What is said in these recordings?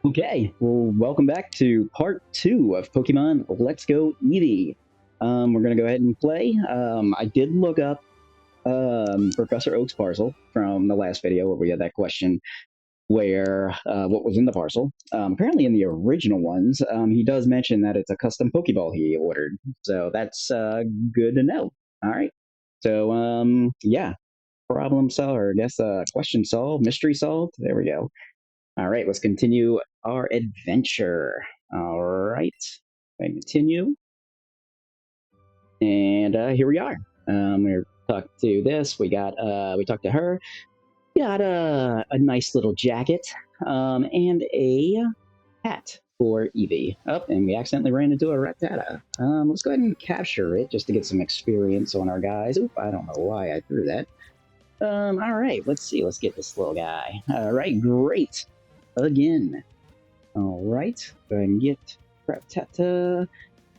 Okay, well, welcome back to part two of Pokemon Let's Go Eevee. We're going to go ahead and play. I did look up Professor Oak's parcel from the last video where we had that question where what was in the parcel. Apparently, in the original ones, he does mention that it's a custom Pokeball he ordered. So that's good to know. All right. So, yeah, problem solved, or I guess question solved, mystery solved. There we go. All right, let's continue our adventure. All right, I continue, and here we are. We talked to this. We talked to her. Got a nice little jacket, and a hat for Eevee. Oh, and we accidentally ran into a Rattata. Let's go ahead and capture it just to get some experience on our guys. Oop, I don't know why I threw that. All right, let's see. Let's get this little guy. All right, great. Again. All right, go ahead and get Rattata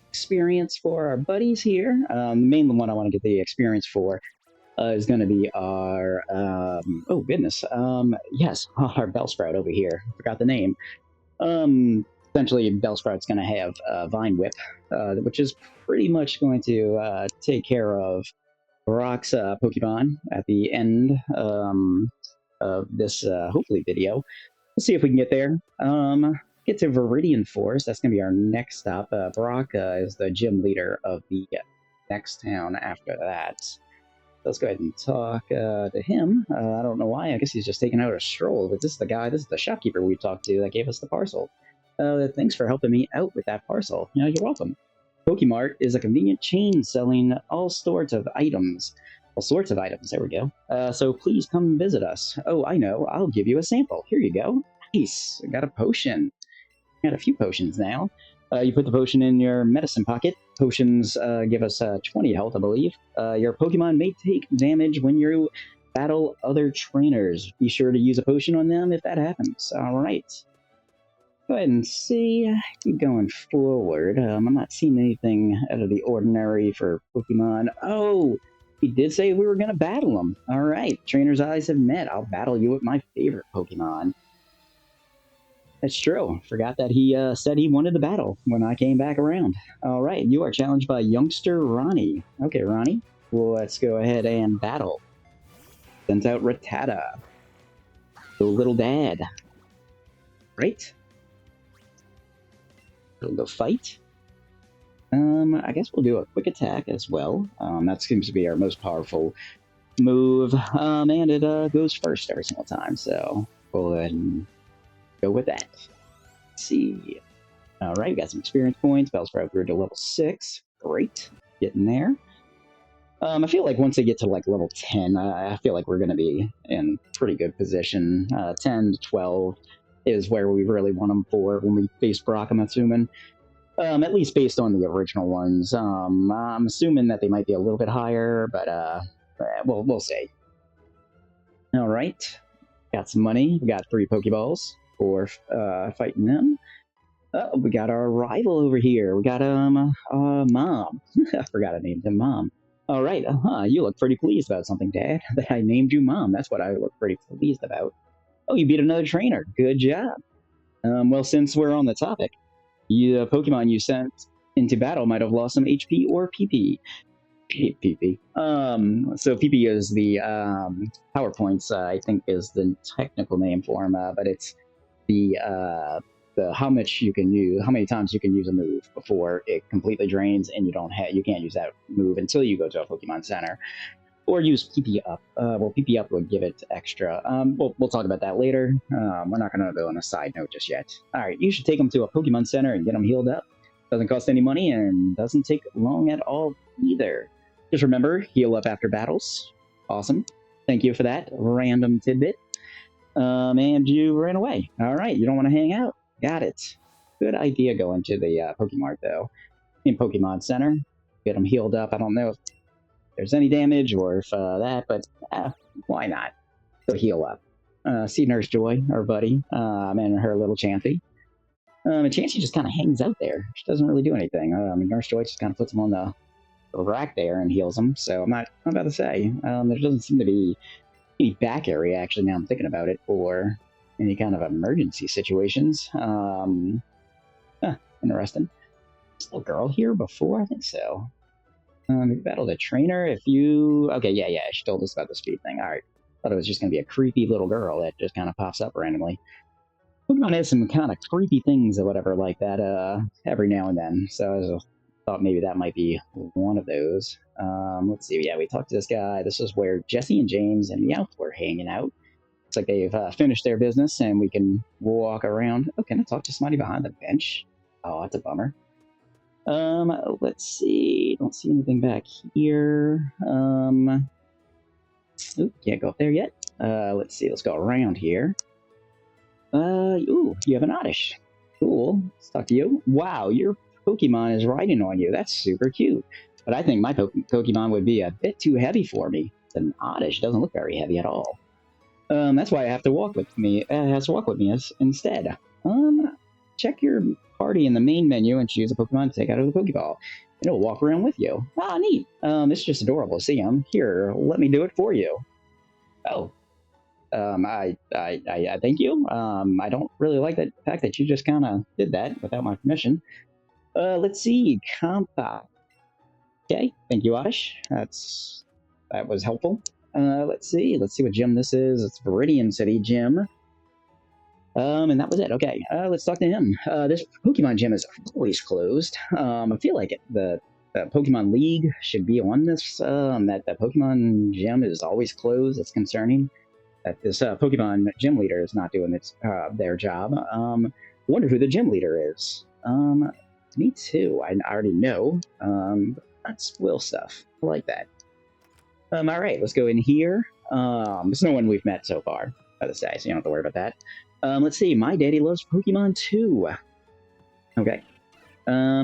experience for our buddies here. The main one I want to get the experience for is going to be our, oh goodness, yes, our Bellsprout over here. Forgot the name. Essentially, Bellsprout's going to have Vine Whip, which is pretty much going to take care of Brock's Pokemon at the end of this, hopefully, video. Let's see if we can get there. Get to Viridian Forest. That's going to be our next stop. Brock is the gym leader of the next town after that. Let's go ahead and talk to him. I don't know why. I guess he's just taking out a stroll. But this is the shopkeeper we talked to that gave us the parcel. Thanks for helping me out with that parcel. You're welcome. Pokemart is a convenient chain selling all sorts of items. All sorts of items. There we go. So please come visit us. Oh, I know. I'll give you a sample. Here you go. Nice. I got a potion. Got a few potions now. You put the potion in your medicine pocket. Potions give us 20 health, I believe. Your Pokemon may take damage when you battle other trainers. Be sure to use a potion on them if that happens. All right. Go ahead and see. Keep going forward. I'm not seeing anything out of the ordinary for Pokemon. Oh, he did say we were going to battle him. All right. Trainers' eyes have met. I'll battle you with my favorite Pokemon. That's true. Forgot that he said he wanted to battle when I came back around. All right. You are challenged by youngster Ronnie. Okay, Ronnie. Well, let's go ahead and battle. Sends out Rattata. The little dad. Right? We'll go fight. I guess we'll do a quick attack as well. That seems to be our most powerful move. And it goes first every single time. So we'll go ahead and go with that. Let's see. All right, we got some experience points. Bellsprout grew to level 6. Great. Getting there. I feel like once they get to like level 10, I feel like we're going to be in pretty good position. 10 to 12 is where we really want them for when we face Brock, I'm assuming. At least based on the original ones. I'm assuming that they might be a little bit higher, but we'll see. All right, got some money. We got 3 Pokeballs for fighting them. Oh, we got our rival over here. We got Mom. I forgot I named him Mom. All right, you look pretty pleased about something, Dad. That I named you Mom. That's what I look pretty pleased about. Oh, you beat another trainer. Good job. Well, since we're on the topic, the Pokemon you sent into battle might have lost some HP or PP. PP. So PP is the power points. I think is the technical name for them, but it's the how much you can use, how many times you can use a move before it completely drains, and you can't use that move until you go to a Pokemon Center. Or use PP up. Well, PP up would give it extra. We'll talk about that later. We're not going to go on a side note just yet. All right, you should take them to a Pokemon Center and get them healed up. Doesn't cost any money and doesn't take long at all either. Just remember, heal up after battles. Awesome. Thank you for that random tidbit. And you ran away. All right, you don't want to hang out. Got it. Good idea going to the Pokemart, though. In Pokemon Center. Get them healed up. I don't know if there's any damage or if that, but why not? So heal up. See Nurse Joy, our buddy, and her little Chansey. And Chansey just kind of hangs out there. She doesn't really do anything. Nurse Joy just kind of puts him on the rack there and heals him. So I'm about to say, there doesn't seem to be any back area, actually, now I'm thinking about it, for any kind of emergency situations. Interesting. Is this little girl here before? I think so. You battled a trainer. If you... Okay, yeah, she told us about the speed thing. All right. Thought it was just going to be a creepy little girl that just kind of pops up randomly. Pokemon has some kind of creepy things or whatever like that every now and then. So I thought maybe that might be one of those. Let's see. Yeah, we talked to this guy. This is where Jesse and James and Meowth were hanging out. Looks like they've finished their business and we can walk around. Oh, can I talk to somebody behind the bench? Oh, that's a bummer. Let's see. Don't see anything back here. Can't go up there yet. Let's see. Let's go around here. Ooh, you have an Oddish. Cool. Let's talk to you. Wow, your Pokemon is riding on you. That's super cute. But I think my Pokemon would be a bit too heavy for me. It's an Oddish. Doesn't look very heavy at all. That's why I have to walk with me. It has to walk with me instead. Check your party in the main menu and choose a Pokemon to take out of the Pokeball. It'll walk around with you. Ah, neat. It's just adorable to see him. Here, let me do it for you. Oh. I thank you. I don't really like the fact that you just kind of did that without my permission. Let's see. Compa. Okay. Thank you, Oddish. That was helpful. Let's see what gym this is. It's Viridian City Gym. And that was it. Okay, let's talk to him. This Pokemon gym is always closed. I feel like the Pokemon League should be on this. That the Pokemon gym is always closed. It's concerning that this Pokemon gym leader is not doing their job. Wonder who the gym leader is. Me too. I already know. That's Will stuff. I like that. All right, let's go in here. There's no one we've met so far, by the say, so you don't have to worry about that. Let's see. My daddy loves Pokemon too. Okay.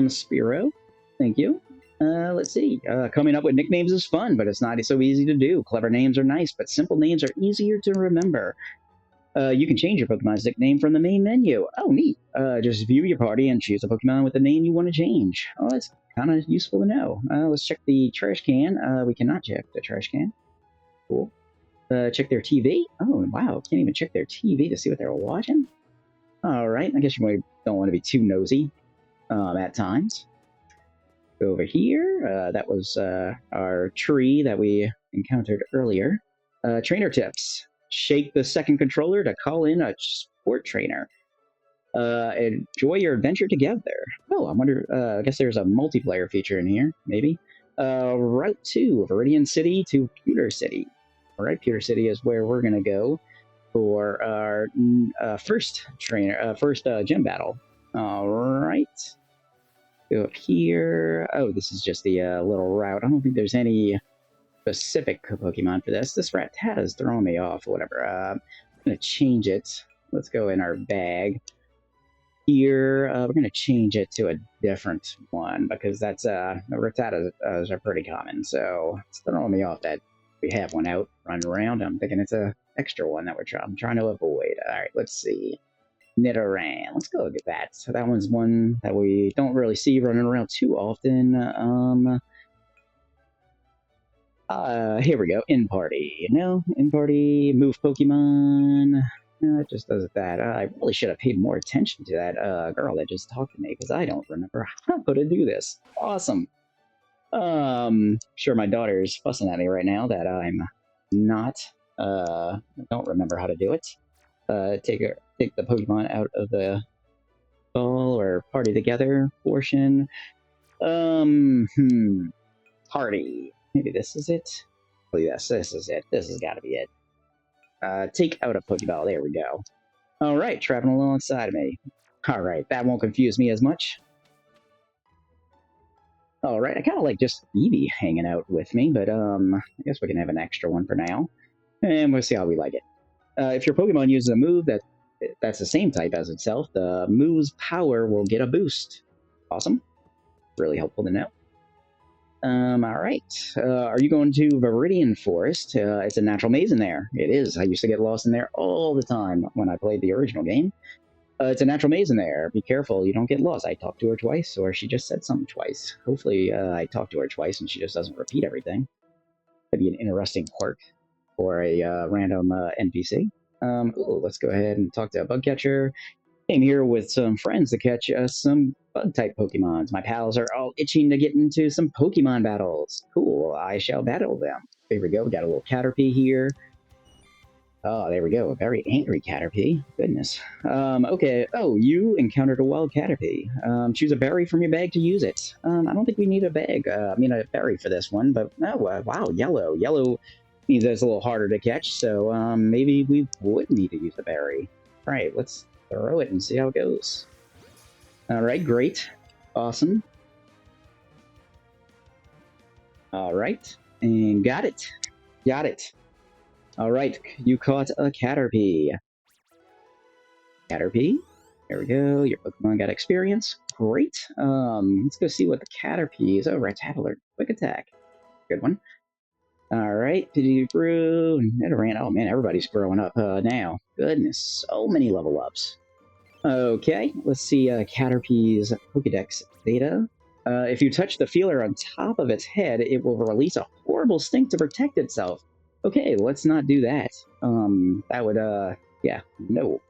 Spiro. Thank you. Let's see. Coming up with nicknames is fun, but it's not so easy to do. Clever names are nice, but simple names are easier to remember. You can change your Pokemon's nickname from the main menu. Oh, neat. Just view your party and choose a Pokemon with the name you want to change. Oh, that's kind of useful to know. Let's check the trash can. We cannot check the trash can. Cool. Check their TV. Oh, wow. Can't even check their TV to see what they're watching. All right. I guess you don't want to be too nosy at times. Go over here. That was our tree that we encountered earlier. Trainer tips. Shake the second controller to call in a sport trainer. Enjoy your adventure together. Oh, I wonder, I guess there's a multiplayer feature in here, maybe. Route 2, Viridian City to Pewter City. All right, Pewter City is where we're going to go for our first gym battle. All right. Go up here. Oh, this is just the little route. I don't think there's any specific Pokemon for this. This Rattata is throwing me off or whatever. I'm going to change it. Let's go in our bag. Here, we're going to change it to a different one because that's Rattatas are pretty common. So it's throwing me off that we have one out running around. I'm thinking it's a extra one that I'm trying to avoid. All right, let's see. Nidoran. Let's go get that. So that one's one that we don't really see running around too often. Here we go. In party. No, in party. Move Pokemon. No, it just does that. I really should have paid more attention to that girl that just talked to me because I don't remember how to do this. Awesome. Sure, my daughter's fussing at me right now that I'm not. Don't remember how to do it. Take the Pokemon out of the ball or party together portion. Party. Maybe this is it. Oh, yes, this is it. This has got to be it. Take out a Pokeball. There we go. All right, traveling alongside of me. All right, that won't confuse me as much. All right, I kind of like just Eevee hanging out with me, but I guess we can have an extra one for now, and we'll see how we like it. If your Pokemon uses a move that's the same type as itself, the move's power will get a boost. Awesome. Really helpful to know. All right. Are you going to Viridian Forest? It's a natural maze in there. It is. I used to get lost in there all the time when I played the original game. It's a natural maze in there. Be careful. You don't get lost. I talked to her twice, or she just said something twice. Hopefully, I talked to her twice and she just doesn't repeat everything. That'd be an interesting quirk for a random NPC. Ooh, let's go ahead and talk to a bug catcher. Came here with some friends to catch some bug type Pokemons. My pals are all itching to get into some Pokemon battles. Cool, I shall battle them. Here we go. We got a little Caterpie here. Oh, there we go. A very angry Caterpie. Goodness. Okay. Oh, you encountered a wild Caterpie. Choose a berry from your bag to use it. I don't think we need a bag. I mean, a berry for this one, but oh, wow, yellow. Yellow means it's a little harder to catch, so maybe we would need to use a berry. All right, let's throw it and see how it goes. All right, great. Awesome. All right, and got it. Got it. All right, you caught a Caterpie. Caterpie. There we go. Your Pokemon got experience. Great. Let's go see what the Caterpie is. Oh, Rattler. Quick attack. Good one. All right. Pidgeotto. Nidoran. Oh, man, everybody's growing up now. Goodness. So many level ups. Okay. Let's see Caterpie's Pokedex data. If you touch the feeler on top of its head, it will release a horrible stink to protect itself. Okay, let's not do that. That would, yeah, no.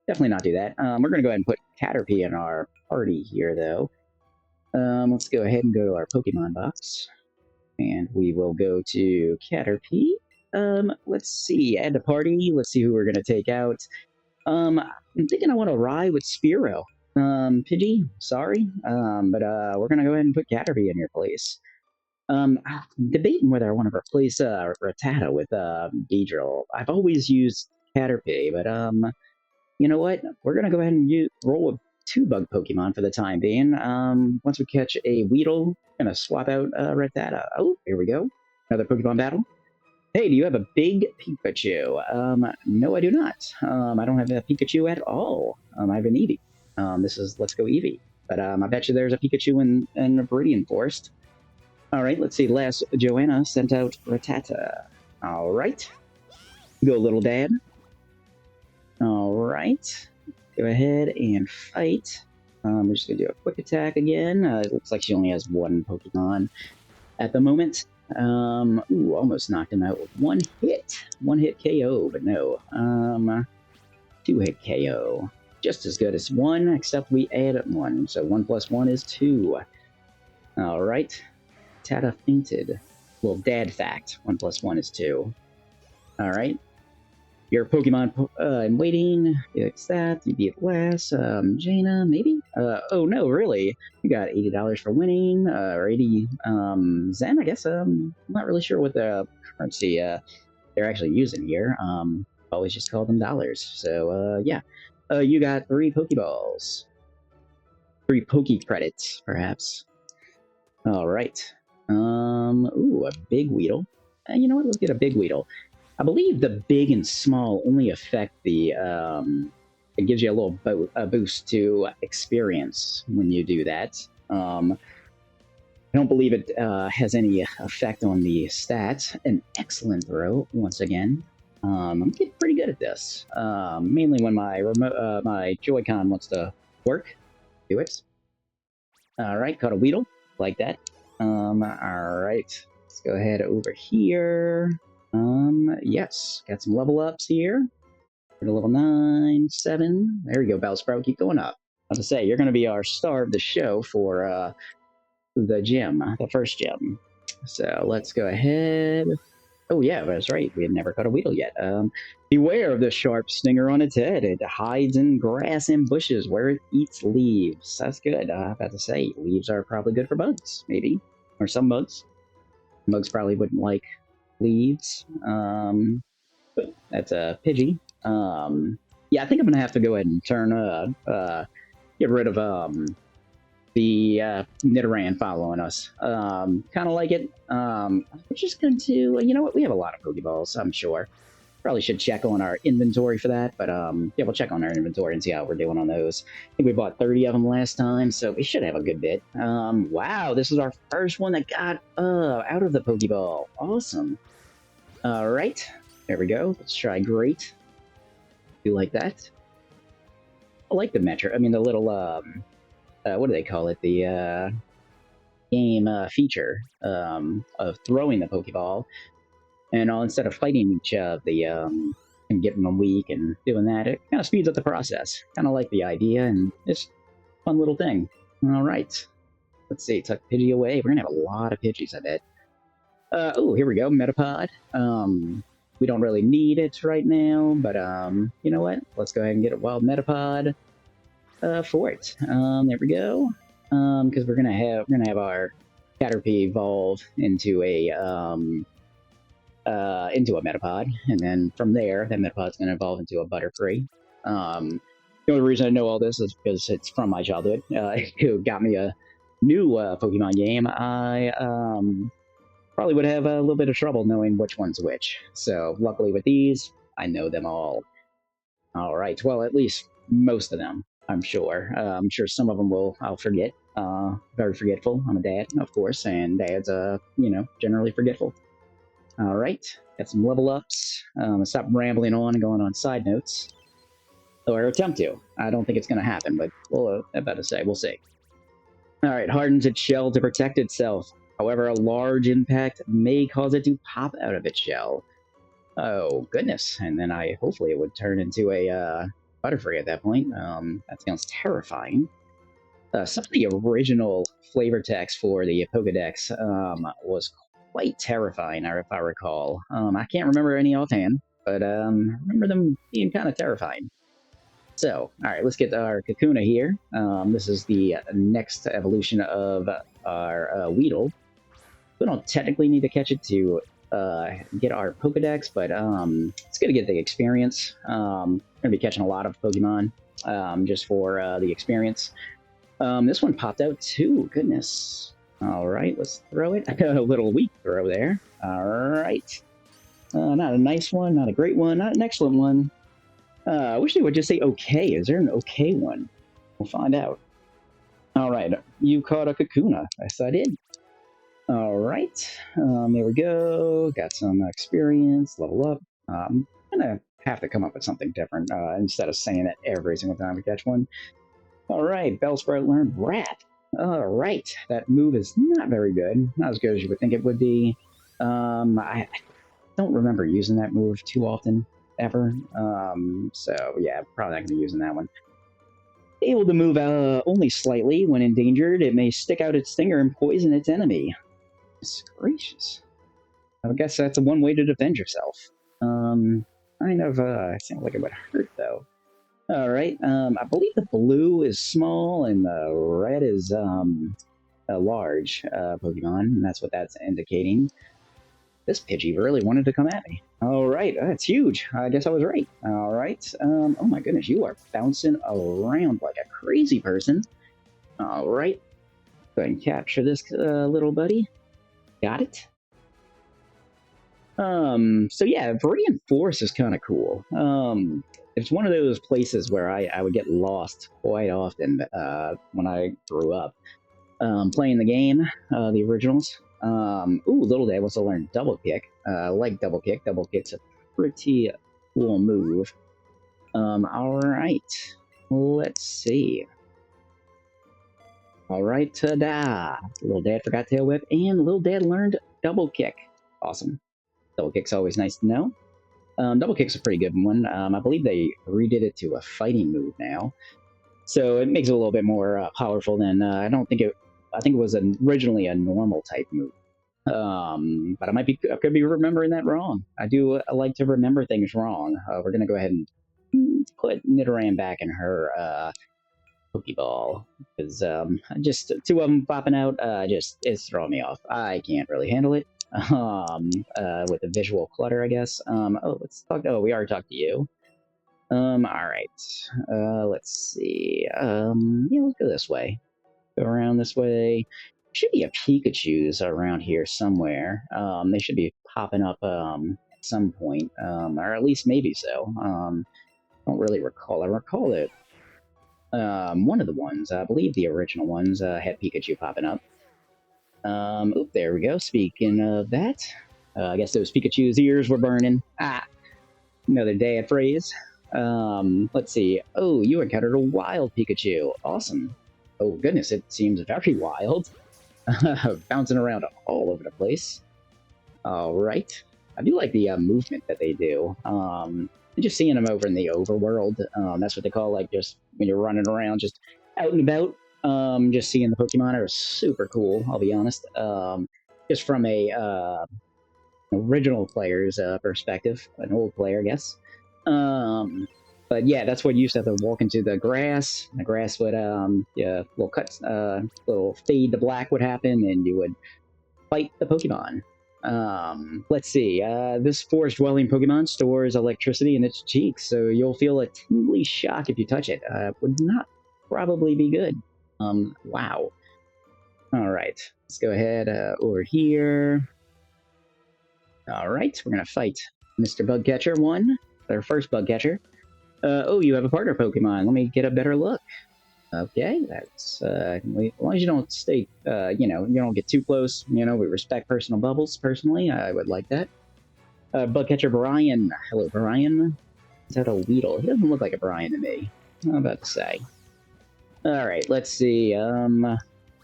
Definitely not do that. We're going to go ahead and put Caterpie in our party here, though. Let's go ahead and go to our Pokemon box. And we will go to Caterpie. Let's see. Add to party. Let's see who we're going to take out. I'm thinking I want to ride with Spearow. Pidgey, sorry. But we're going to go ahead and put Caterpie in your place. I'm debating whether I want to replace Rattata with Beedrill. I've always used Caterpie, but you know what? We're gonna go ahead and roll with two bug Pokemon for the time being. Once we catch a Weedle, gonna swap out Rattata. Oh, here we go. Another Pokemon battle. Hey, do you have a big Pikachu? No, I do not. I don't have a Pikachu at all. I have an Eevee. This is Let's Go Eevee. But I bet you there's a Pikachu in the Viridian Forest. All right, let's see. Last Joanna sent out Rattata. All right. Go, little dad. All right. Go ahead and fight. We're just going to do a quick attack again. It looks like she only has one Pokemon at the moment. Ooh, almost knocked him out with one hit. One hit KO, but no. Two hit KO. Just as good as one, except we add one. So 1 plus 1 is 2. All right. Tata fainted. Well, dad fact. 1 plus 1 is 2. All right. Your Pokemon in waiting. It's that. You beat last. Jaina, maybe? Oh, no, really? You got $80 for winning. Or 80 Zen, I guess. I'm not really sure what the currency they're actually using here. Always just call them dollars. So, yeah. You got 3 Pokeballs. 3 Poke credits, perhaps. All right. Ooh, a big Weedle. You know what? Let's get a big Weedle. I believe the big and small only affect the. It gives you a little boost to experience when you do that. I don't believe it has any effect on the stats. An excellent throw once again. I'm getting pretty good at this. Mainly when my remote, my Joy-Con wants to work. Do it. All right, caught a Weedle like that. All right, let's go ahead over here. Yes, got some level ups here. We're at a level 9, 7. There you go, Bellsprout. Keep going up. I was to say, you're going to be our star of the show for the gym, the first gym. So let's go ahead. Oh, yeah, that's right. We had never caught a Weedle yet. Beware of the sharp stinger on its head. It hides in grass and bushes where it eats leaves. That's good. I was about to say, leaves are probably good for bugs, maybe. Or some bugs. Bugs probably wouldn't like leaves. That's a Pidgey. Yeah, I think I'm gonna have to go ahead and turn get rid of the Nidoran following us. Kind of like it. We're just going to, you know what? We have a lot of Pokeballs, I'm sure. Probably should check on our inventory for that, but yeah, we'll check on our inventory and see how we're doing on those. I think we bought 30 of them last time, so we should have a good bit. Wow, this is our first one that got out of the Pokeball. Awesome. All right, there we go. Let's try Great. Do like that. I like the Metro. I mean, the little what do they call it? The game feature of throwing the Pokeball, and instead of fighting each of the and getting them weak and doing that. It kind of speeds up the process. Kind of like the idea, and it's a fun little thing. All right. Let's see. Tuck Pidgey away. We're going to have a lot of Pidgeys, I bet. Oh, here we go. Metapod. We don't really need it right now, but you know what? Let's go ahead and get a wild Metapod for it. There we go. Because we're gonna have our Caterpie evolve into a Metapod, and then from there, that Metapod's gonna evolve into a Butterfree. The only reason I know all this is because it's from my childhood. Who got me a new Pokemon game. I probably would have a little bit of trouble knowing which one's which. So luckily with these, I know them all. All right. Well, at least most of them, I'm sure. I'm sure some of them I'll forget. Very forgetful. I'm a dad, of course, and dads, generally forgetful. All right. Got some level ups. Stop rambling on and going on side notes. Or attempt to. I don't think it's going to happen, but we'll see. All right. Hardens its shell to protect itself. However, a large impact may cause it to pop out of its shell. Oh, goodness. And then hopefully it would turn into a Butterfree at that point. That sounds terrifying. Some of the original flavor text for the Pokedex was quite terrifying, if I recall. I can't remember any offhand, but I remember them being kind of terrifying. So, all right, let's get our Kakuna here. This is the next evolution of our Weedle. We don't technically need to catch it to get our Pokedex, but it's going to get the experience. Going to be catching a lot of Pokemon just for the experience. This one popped out too. Goodness. All right, let's throw it. A little weak throw there. All right. Not a nice one, not a great one, not an excellent one. I wish they would just say okay. Is there an okay one? We'll find out. All right, you caught a Kakuna. Yes, I did. All right, there we go. Got some experience, level up. I'm gonna have to come up with something different instead of saying it every single time we catch one. All right, Bellsprout learned Wrath. All right, that move is not very good. Not as good as you would think it would be. I don't remember using that move too often, ever. So yeah, probably not gonna be using that one. Able to move only slightly when endangered. It may stick out its stinger and poison its enemy. It's gracious. I guess that's one way to defend yourself. Kind of, seems like it would hurt, though. All right, I believe the blue is small and the red is, a large, Pokemon, and that's what that's indicating. This Pidgey really wanted to come at me. All right, that's huge. I guess I was right. All right, oh my goodness, you are bouncing around like a crazy person. All right, go ahead and capture this little buddy. Got it. So yeah, Viridian Forest is kind of cool. It's one of those places where I would get lost quite often when I grew up playing the game, the originals. Little Dad wants to learn Double Kick. I like Double Kick. Double Kick's a pretty cool move. All right, let's see. All right, ta-da! Little Dad forgot Tail Whip, and Little Dad learned Double Kick. Awesome. Double Kick's always nice to know. Double Kick's a pretty good one. I believe they redid it to a fighting move now, so it makes it a little bit more powerful than I think it was originally a normal type move. But I could be remembering that wrong. I like to remember things wrong. We're gonna go ahead and put Nidoran back in her Pokeball because just two of them popping out it's throwing me off. I can't really handle it with the visual clutter, I guess. Let's talk. Oh, we already talked to you. All right. Let's see. Let's go this way. Go around this way. Should be a Pikachu's around here somewhere. They should be popping up at some point, or at least maybe so. Don't really recall. I recall it. One of the ones, I believe the original ones, had Pikachu popping up. There we go. Speaking of that, I guess those Pikachu's ears were burning. Another dad phrase. Let's see. Oh, you encountered a wild Pikachu. Awesome. Oh, goodness, it seems very wild. Bouncing around all over the place. All right. I do like the movement that they do. just seeing them over in the overworld. That's what they call like just when you're running around, just out and about. Just seeing the Pokemon are super cool. I'll be honest. Just from a original player's perspective, an old player, I guess. Um, but yeah, that's what you used to have to walk into the grass. The grass would yeah, little cuts, little fade to black would happen, and you would fight the Pokemon. Let's see. This forest-dwelling Pokemon stores electricity in its cheeks, so you'll feel a tingly shock if you touch it. Would not probably be good. Wow. All right, let's go ahead over here. All right, we're gonna fight Mr. Bugcatcher 1, our first Bugcatcher. Oh, you have a partner Pokemon. Let me get a better look. Okay, that's as long as you don't stay, you know, you don't get too close. You know, we respect personal bubbles. Personally, I would like that. Bugcatcher Brian. Hello, Brian. Is that a Weedle? He doesn't look like a Brian to me. I'm about to say. All right, let's see.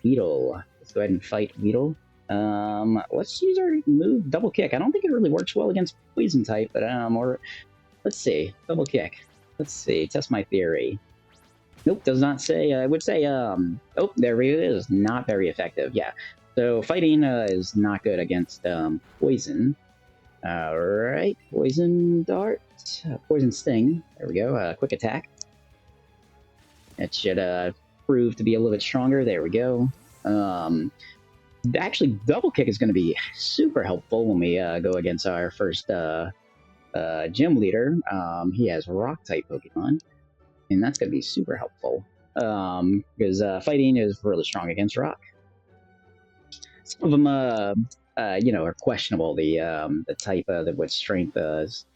Weedle. Let's go ahead and fight Weedle. Let's use our move Double Kick. I don't think it really works well against Poison type, but or let's see, Double Kick. Let's see, test my theory. Nope, does not say. I would say, oh, there it is. Not very effective. Yeah. So fighting is not good against poison. All right, poison dart, poison sting. There we go. Quick attack. It should prove to be a little bit stronger. There we go. Actually, double kick is going to be super helpful when we go against our first gym leader. He has rock type Pokemon, and that's going to be super helpful because fighting is really strong against rock. Some of them, you know, are questionable. The type that what strength is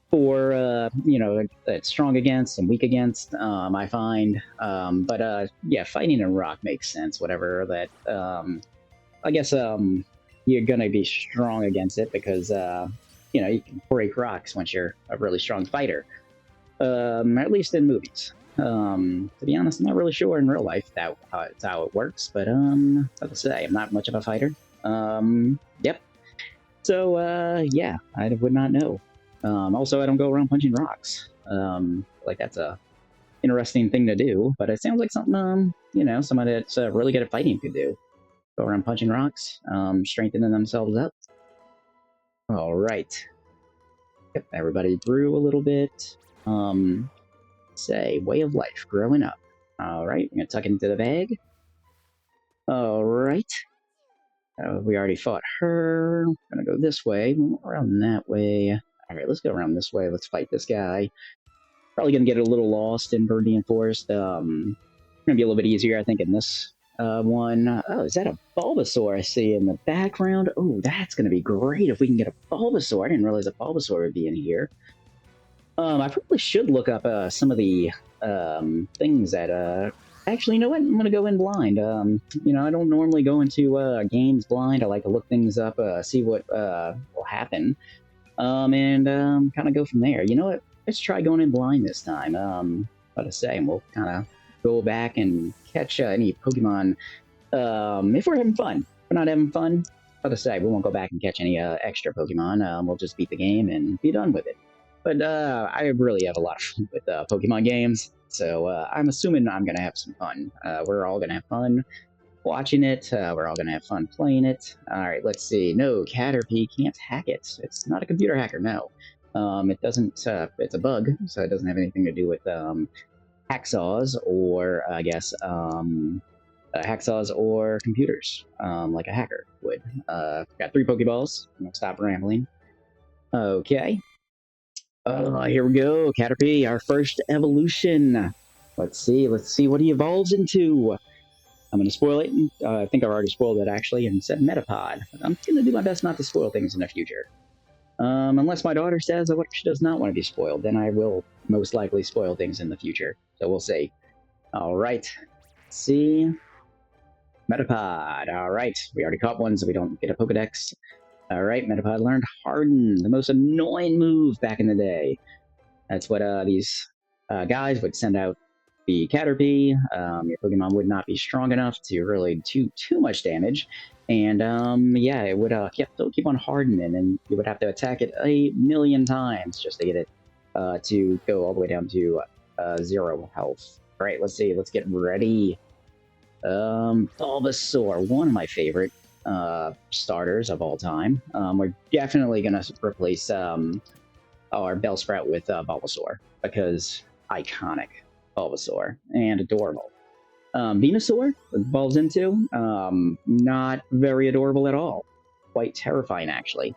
for you know, that's strong against and weak against. I find, but yeah, fighting in rock makes sense. Whatever that. I guess you're gonna be strong against it because you know, you can break rocks once you're a really strong fighter. At least in movies. To be honest, I'm not really sure in real life that's how it works. But as I say, I'm not much of a fighter. Yep. So yeah, I would not know. Also, I don't go around punching rocks. Like that's a interesting thing to do. But it sounds like something you know, somebody that's really good at fighting could do. Go around punching rocks, strengthening themselves up. All right. Yep, everybody grew a little bit. Say, way of life, growing up. All right, I'm gonna tuck it into the bag. All right. We already fought her. I'm gonna go this way, around that way. All right, let's go around this way. Let's fight this guy. Probably gonna get a little lost in Verdian Forest. Gonna be a little bit easier, I think, in this one. Oh, is that a Bulbasaur I see in the background? Oh, that's going to be great if we can get a Bulbasaur. I didn't realize a Bulbasaur would be in here. I probably should look up some of the things that... Actually, you know what? I'm going to go in blind. You know, I don't normally go into games blind. I like to look things up, see what will happen, and kind of go from there. You know what? Let's try going in blind this time. What to say, and we'll kind of go back and catch any Pokemon if we're having fun. If we're not having fun, what to say, we won't go back and catch any extra Pokemon. We'll just beat the game and be done with it. But I really have a lot of fun with Pokemon games, so I'm assuming I'm going to have some fun. We're all going to have fun watching it. We're all going to have fun playing it. All right, let's see. No, Caterpie can't hack it. It's not a computer hacker, no. It doesn't, it's a bug, so it doesn't have anything to do with hacksaws or, I guess, hacksaws or computers, like a hacker would. Got 3 Pokeballs. I'm going to stop rambling. Okay. Here we go, Caterpie, our first evolution. Let's see what he evolves into. I'm going to spoil it. I think I've already spoiled it, actually, and said Metapod. I'm going to do my best not to spoil things in the future. Unless my daughter says that she does not want to be spoiled, then I will most likely spoil things in the future. So we'll see. All right. Let's see. Metapod. All right. We already caught one, so we don't get a Pokedex. All right. Metapod learned Harden, the most annoying move back in the day. That's what these guys would send out the Caterpie. Your Pokemon would not be strong enough to really do too much damage. And yeah, it would keep on hardening, and you would have to attack it 1,000,000 times just to get it to go all the way down to 0 health. All right, let's see. Let's get ready. Bulbasaur, one of my favorite starters of all time. We're definitely gonna replace our Bellsprout with Bulbasaur because iconic Bulbasaur and adorable. Venusaur evolves into not very adorable at all, quite terrifying actually.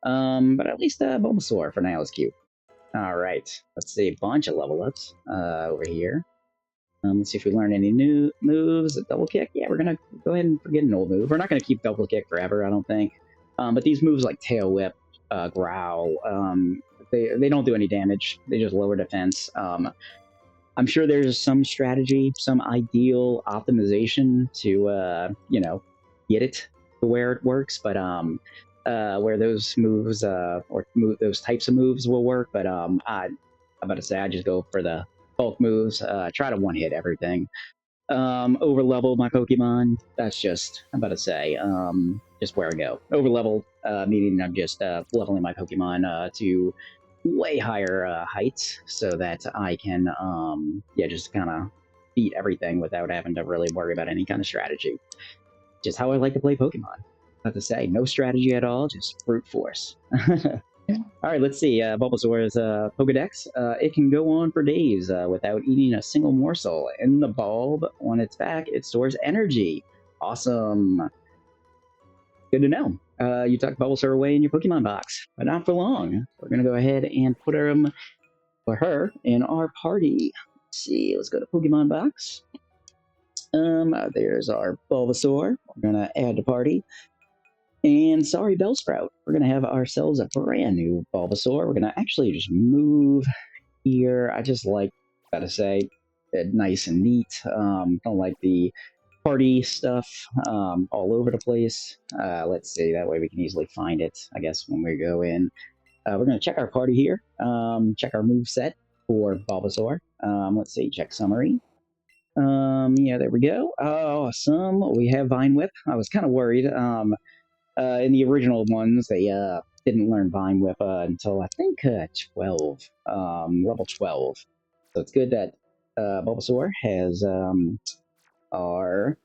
But at least Bulbasaur for now is cute. All right, let's see a bunch of level ups over here. Let's see if we learn any new moves. A double kick. Yeah, we're gonna go ahead and forget an old move. We're not gonna keep double kick forever, I don't think. But these moves like tail whip, growl, they don't do any damage. They just lower defense. I'm sure there's some strategy, some ideal optimization to get it to where it works, but where those moves those types of moves will work. But I'm about to say I just go for the bulk moves. Try to one hit everything. Over level my Pokemon. That's just I'm about to say just where I go. Over level meaning I'm just leveling my Pokemon to way higher heights so that I can just kind of beat everything without having to really worry about any kind of strategy. Just how I like to play Pokemon. Not to say no strategy at all, just brute force. All right, let's see. Bulbasaur's Pokedex. It can go on for days without eating a single morsel. In the bulb, on its back, it stores energy. Awesome. Good to know. You tuck Bulbasaur away in your Pokemon box, but not for long. We're going to go ahead and put her in our party. Let's see. Let's go to Pokemon box. There's our Bulbasaur. We're going to add to party. And sorry, Bellsprout. We're going to have ourselves a brand new Bulbasaur. We're going to actually just move here. I just like, gotta say, it nice and neat. Don't like the party stuff all over the place. Let's see, that way we can easily find it, I guess, when we go in. We're going to check our party here. Check our move set for Bulbasaur. Let's see, check summary. Yeah, there we go. Awesome. We have Vine Whip. I was kind of worried. In the original ones, they didn't learn Vine Whip until I think 12, level 12. So it's good that Bulbasaur has our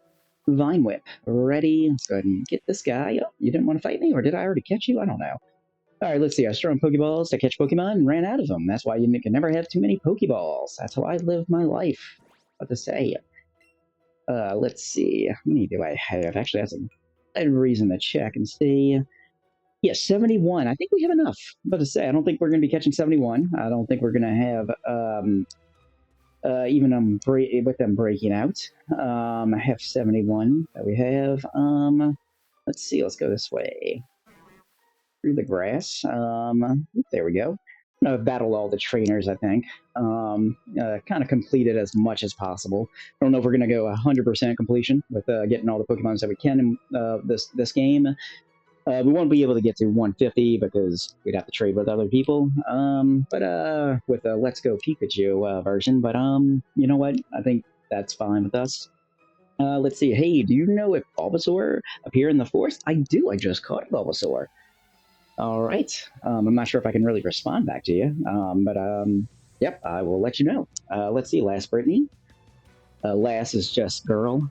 Vine Whip ready. Let's go ahead and get this guy. Oh, you didn't want to fight me, or did I already catch you? I don't know. All right, let's see. I was throwing Pokeballs to catch Pokemon and ran out of them. That's why you can never have too many Pokeballs. That's how I live my life. What to say? Let's see. How many do I have? Actually, that's a reason to check and see. Yeah, 71. I think we have enough. I'm about to say, I don't think we're going to be catching 71. I don't think we're going to have even with them breaking out. I have 71 that we have. Let's see. Let's go this way through the grass. There we go. I've battled all the trainers, I think. Kind of completed as much as possible. I don't know if we're going to go 100% completion with getting all the Pokemons that we can in this game. We won't be able to get to 150 because we'd have to trade with other people. But with a Let's Go Pikachu version. But you know what? I think that's fine with us. Let's see. Hey, do you know if Bulbasaur appear in the forest? I do. I just caught Bulbasaur. All right. I'm not sure if I can really respond back to you. But yep, I will let you know. Let's see. Lass Brittany. Lass is just girl.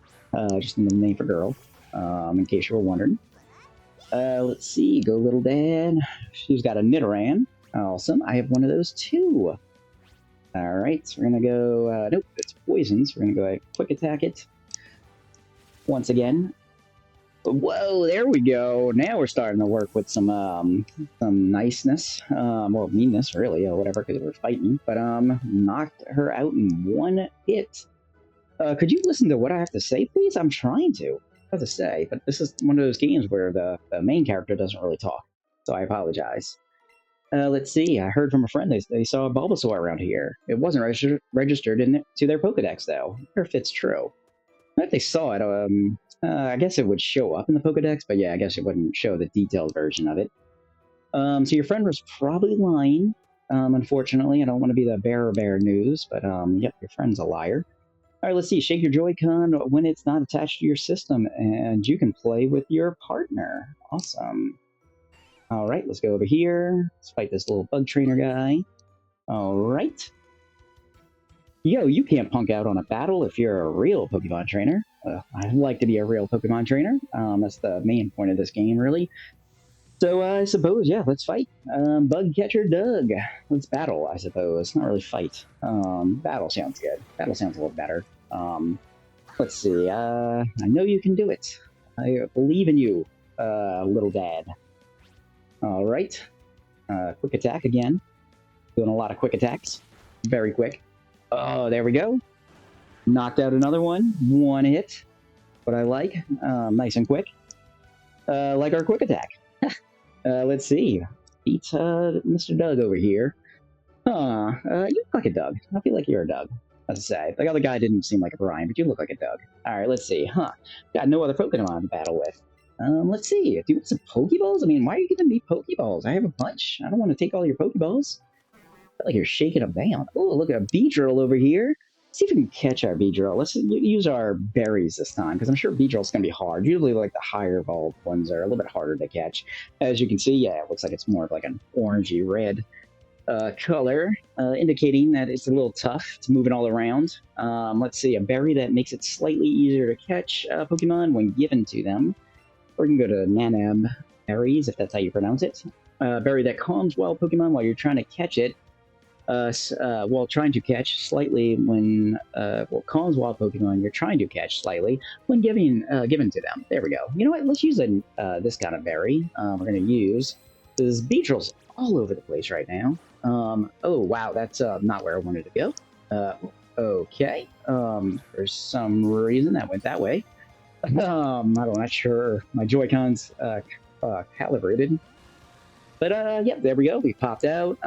Just the name for girl. In case you were wondering. Let's see. Go Little Dad. She's got a Nidoran. Awesome. I have one of those too. All right. So we're going to go... nope, it's poison. So we're going to go quick attack it. Once again. Whoa, there we go. Now we're starting to work with some niceness. Well, meanness, really, or whatever, because we're fighting. But knocked her out in one hit. Could you listen to what I have to say, please? I'm trying to. What to say, but this is one of those games where the main character doesn't really talk. So I apologize. Let's see. I heard from a friend they saw a Bulbasaur around here. It wasn't registered to their Pokedex, though. I wonder if it's true. If they saw it, I guess it would show up in the Pokedex, but yeah, I guess it wouldn't show the detailed version of it. So your friend was probably lying. Unfortunately, I don't want to be the bearer of bad news, but yep, your friend's a liar. All right, let's see. Shake your Joy-Con when it's not attached to your system, and you can play with your partner. Awesome. All right, let's go over here. Let's fight this little bug trainer guy. All right. Yo, you can't punk out on a battle if you're a real Pokemon trainer. I'd like to be a real Pokemon trainer. That's the main point of this game, really. So I suppose, yeah, let's fight. Bug Catcher Doug. Let's battle, I suppose. Not really fight. Battle sounds good. Battle sounds a little better. Let's see. I know you can do it. I believe in you, little dad. All right. Quick attack again. Doing a lot of quick attacks. Very quick. Oh, there we go. Knocked out another one. One hit. What I like. Nice and quick. Like our quick attack. Let's see. Beat Mr. Doug over here. You look like a Doug. I feel like you're a Doug. As I say, the other guy didn't seem like a Brian, but you look like a Doug. All right, let's see. Got no other Pokemon to battle with. Let's see. Do you want some Pokeballs? I mean, why are you giving me Pokeballs? I have a bunch. I don't want to take all your Pokeballs. I feel like you're shaking them down. Oh, look at a Beedrill over here. Let's see if we can catch our Beedrill. Let's use our berries this time, because I'm sure Beedrill's going to be hard. Usually, like, the higher evolved ones are a little bit harder to catch. As you can see, yeah, it looks like it's more of like an orangey red color, indicating that it's a little tough. It's moving all around. Let's see, a berry that makes it slightly easier to catch Pokemon when given to them. Or you can go to Nanab berries, if that's how you pronounce it. Berry that calms wild Pokemon while you're trying to catch it. While trying to catch slightly when calms wild Pokemon you're trying to catch slightly when given to them. There we go. You know what? Let's use this kind of berry. We're going to use this Beedrill's all over the place right now. Oh wow, that's not where I wanted to go. Okay. For some reason that went that way. I'm not sure. My Joy-Cons calibrated. But yeah, there we go. We popped out.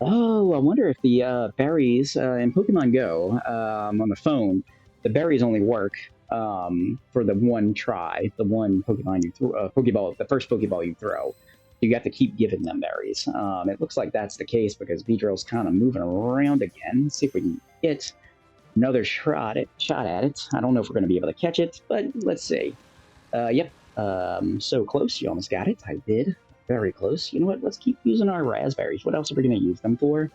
Oh, I wonder if the berries in Pokemon Go on the phone, the berries only work for the one try, the one Pokemon you throw, Pokeball, the first Pokeball you throw. You have to keep giving them berries. It looks like that's the case because Beedrill's kind of moving around again. Let's see if we can get another shot at it. I don't know if we're going to be able to catch it, but let's see. Yep. So close. You almost got it. I did. Very close. You know what? Let's keep using our raspberries. What else are we going to use them for?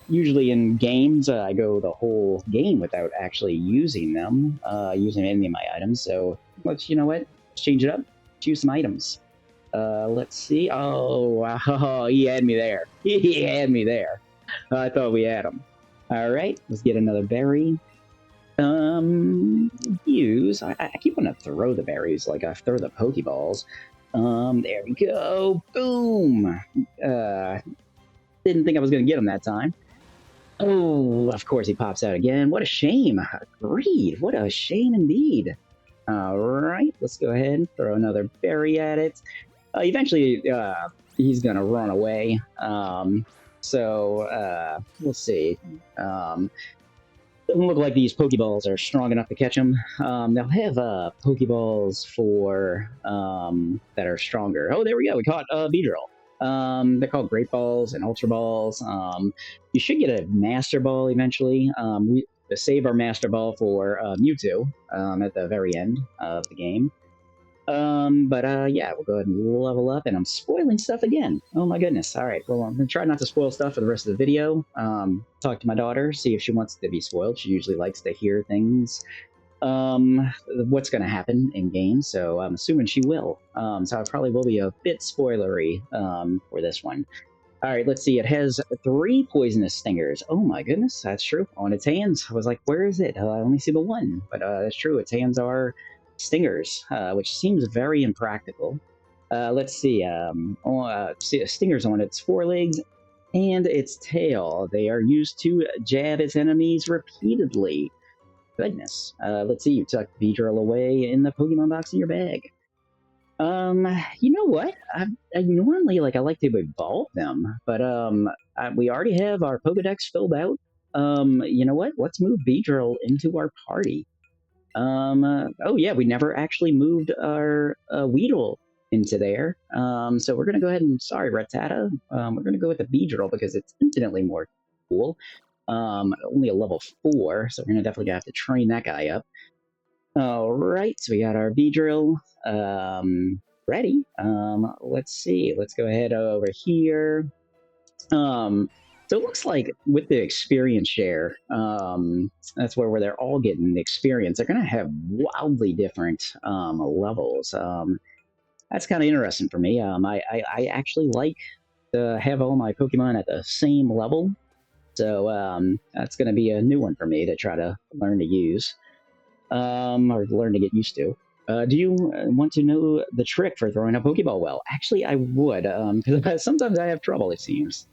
Usually in games, I go the whole game without actually using them, using any of my items. So you know what? Let's change it up. Let's use some items. Let's see. Oh, he had me there. He had me there. I thought we had him. All right, let's get another berry. Use. I keep wanting to throw the berries, like I throw the Pokeballs. There we go. Boom. Didn't think I was going to get him that time. Oh, of course he pops out again. What a shame. Agreed. What a shame indeed. All right, let's go ahead and throw another berry at it. Eventually, he's going to run away. So we'll see. Doesn't look like these Pokeballs are strong enough to catch them. They'll have Pokeballs for that are stronger. Oh, there we go. We caught Beedrill. They're called Great Balls and Ultra Balls. You should get a Master Ball eventually. We save our Master Ball for Mewtwo at the very end of the game. Yeah, we'll go ahead and level up, and I'm spoiling stuff again. Oh my goodness. All right, well, I'm gonna try not to spoil stuff for the rest of the video. Talk to my daughter, see if she wants to be spoiled. She usually likes to hear things, what's gonna happen in games, so I'm assuming she will. So I probably will be a bit spoilery, for this one. All right, let's see. It has 3 poisonous stingers. Oh my goodness, that's true. On its hands, I was like, where is it? I only see the one, but that's true. Its hands are stingers, which seems very impractical. Let's see. Stingers on its forelegs and its tail. They are used to jab its enemies repeatedly. Goodness. Let's see. You tuck Beedrill away in the Pokemon box in your bag. You know what? I normally I like to evolve them, but we already have our Pokedex filled out. You know what? Let's move Beedrill into our party. Oh yeah, we never actually moved our Weedle into there. So we're gonna go ahead and sorry, Rattata. We're gonna go with the Beedrill because it's infinitely more cool. Only a level 4, so we're gonna definitely have to train that guy up. All right, so we got our Beedrill ready. Let's see. Let's go ahead over here. So it looks like with the experience share, that's where they're all getting the experience. They're going to have wildly different levels. That's kind of interesting for me. I actually like to have all my Pokemon at the same level. So that's going to be a new one for me to try to learn to use or learn to get used to. Do you want to know the trick for throwing a Pokeball well? Actually, I would, because sometimes I have trouble, it seems.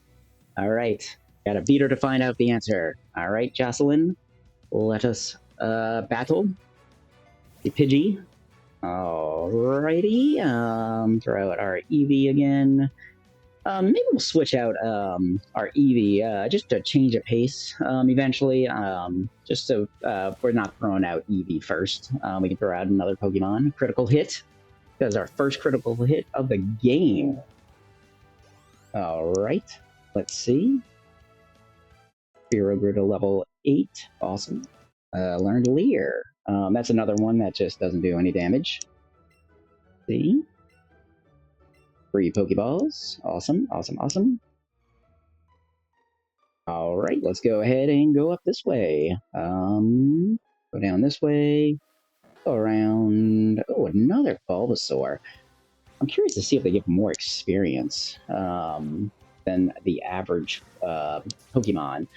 All right. Got a beater to find out the answer. All right, Jocelyn, let us battle the Pidgey. Alrighty. Throw out our Eevee again. Maybe we'll switch out our Eevee just to change the pace eventually. Just so we're not throwing out Eevee first. We can throw out another Pokemon. Critical hit. That's our first critical hit of the game. All right. Let's see. Hero grew to level 8. Awesome. Learned Leer. That's another one that just doesn't do any damage. See? 3 Pokeballs. Awesome, awesome, awesome. All right, let's go ahead and go up this way. Go down this way. Go around. Oh, another Bulbasaur. I'm curious to see if they give more experience than the average Pokemon,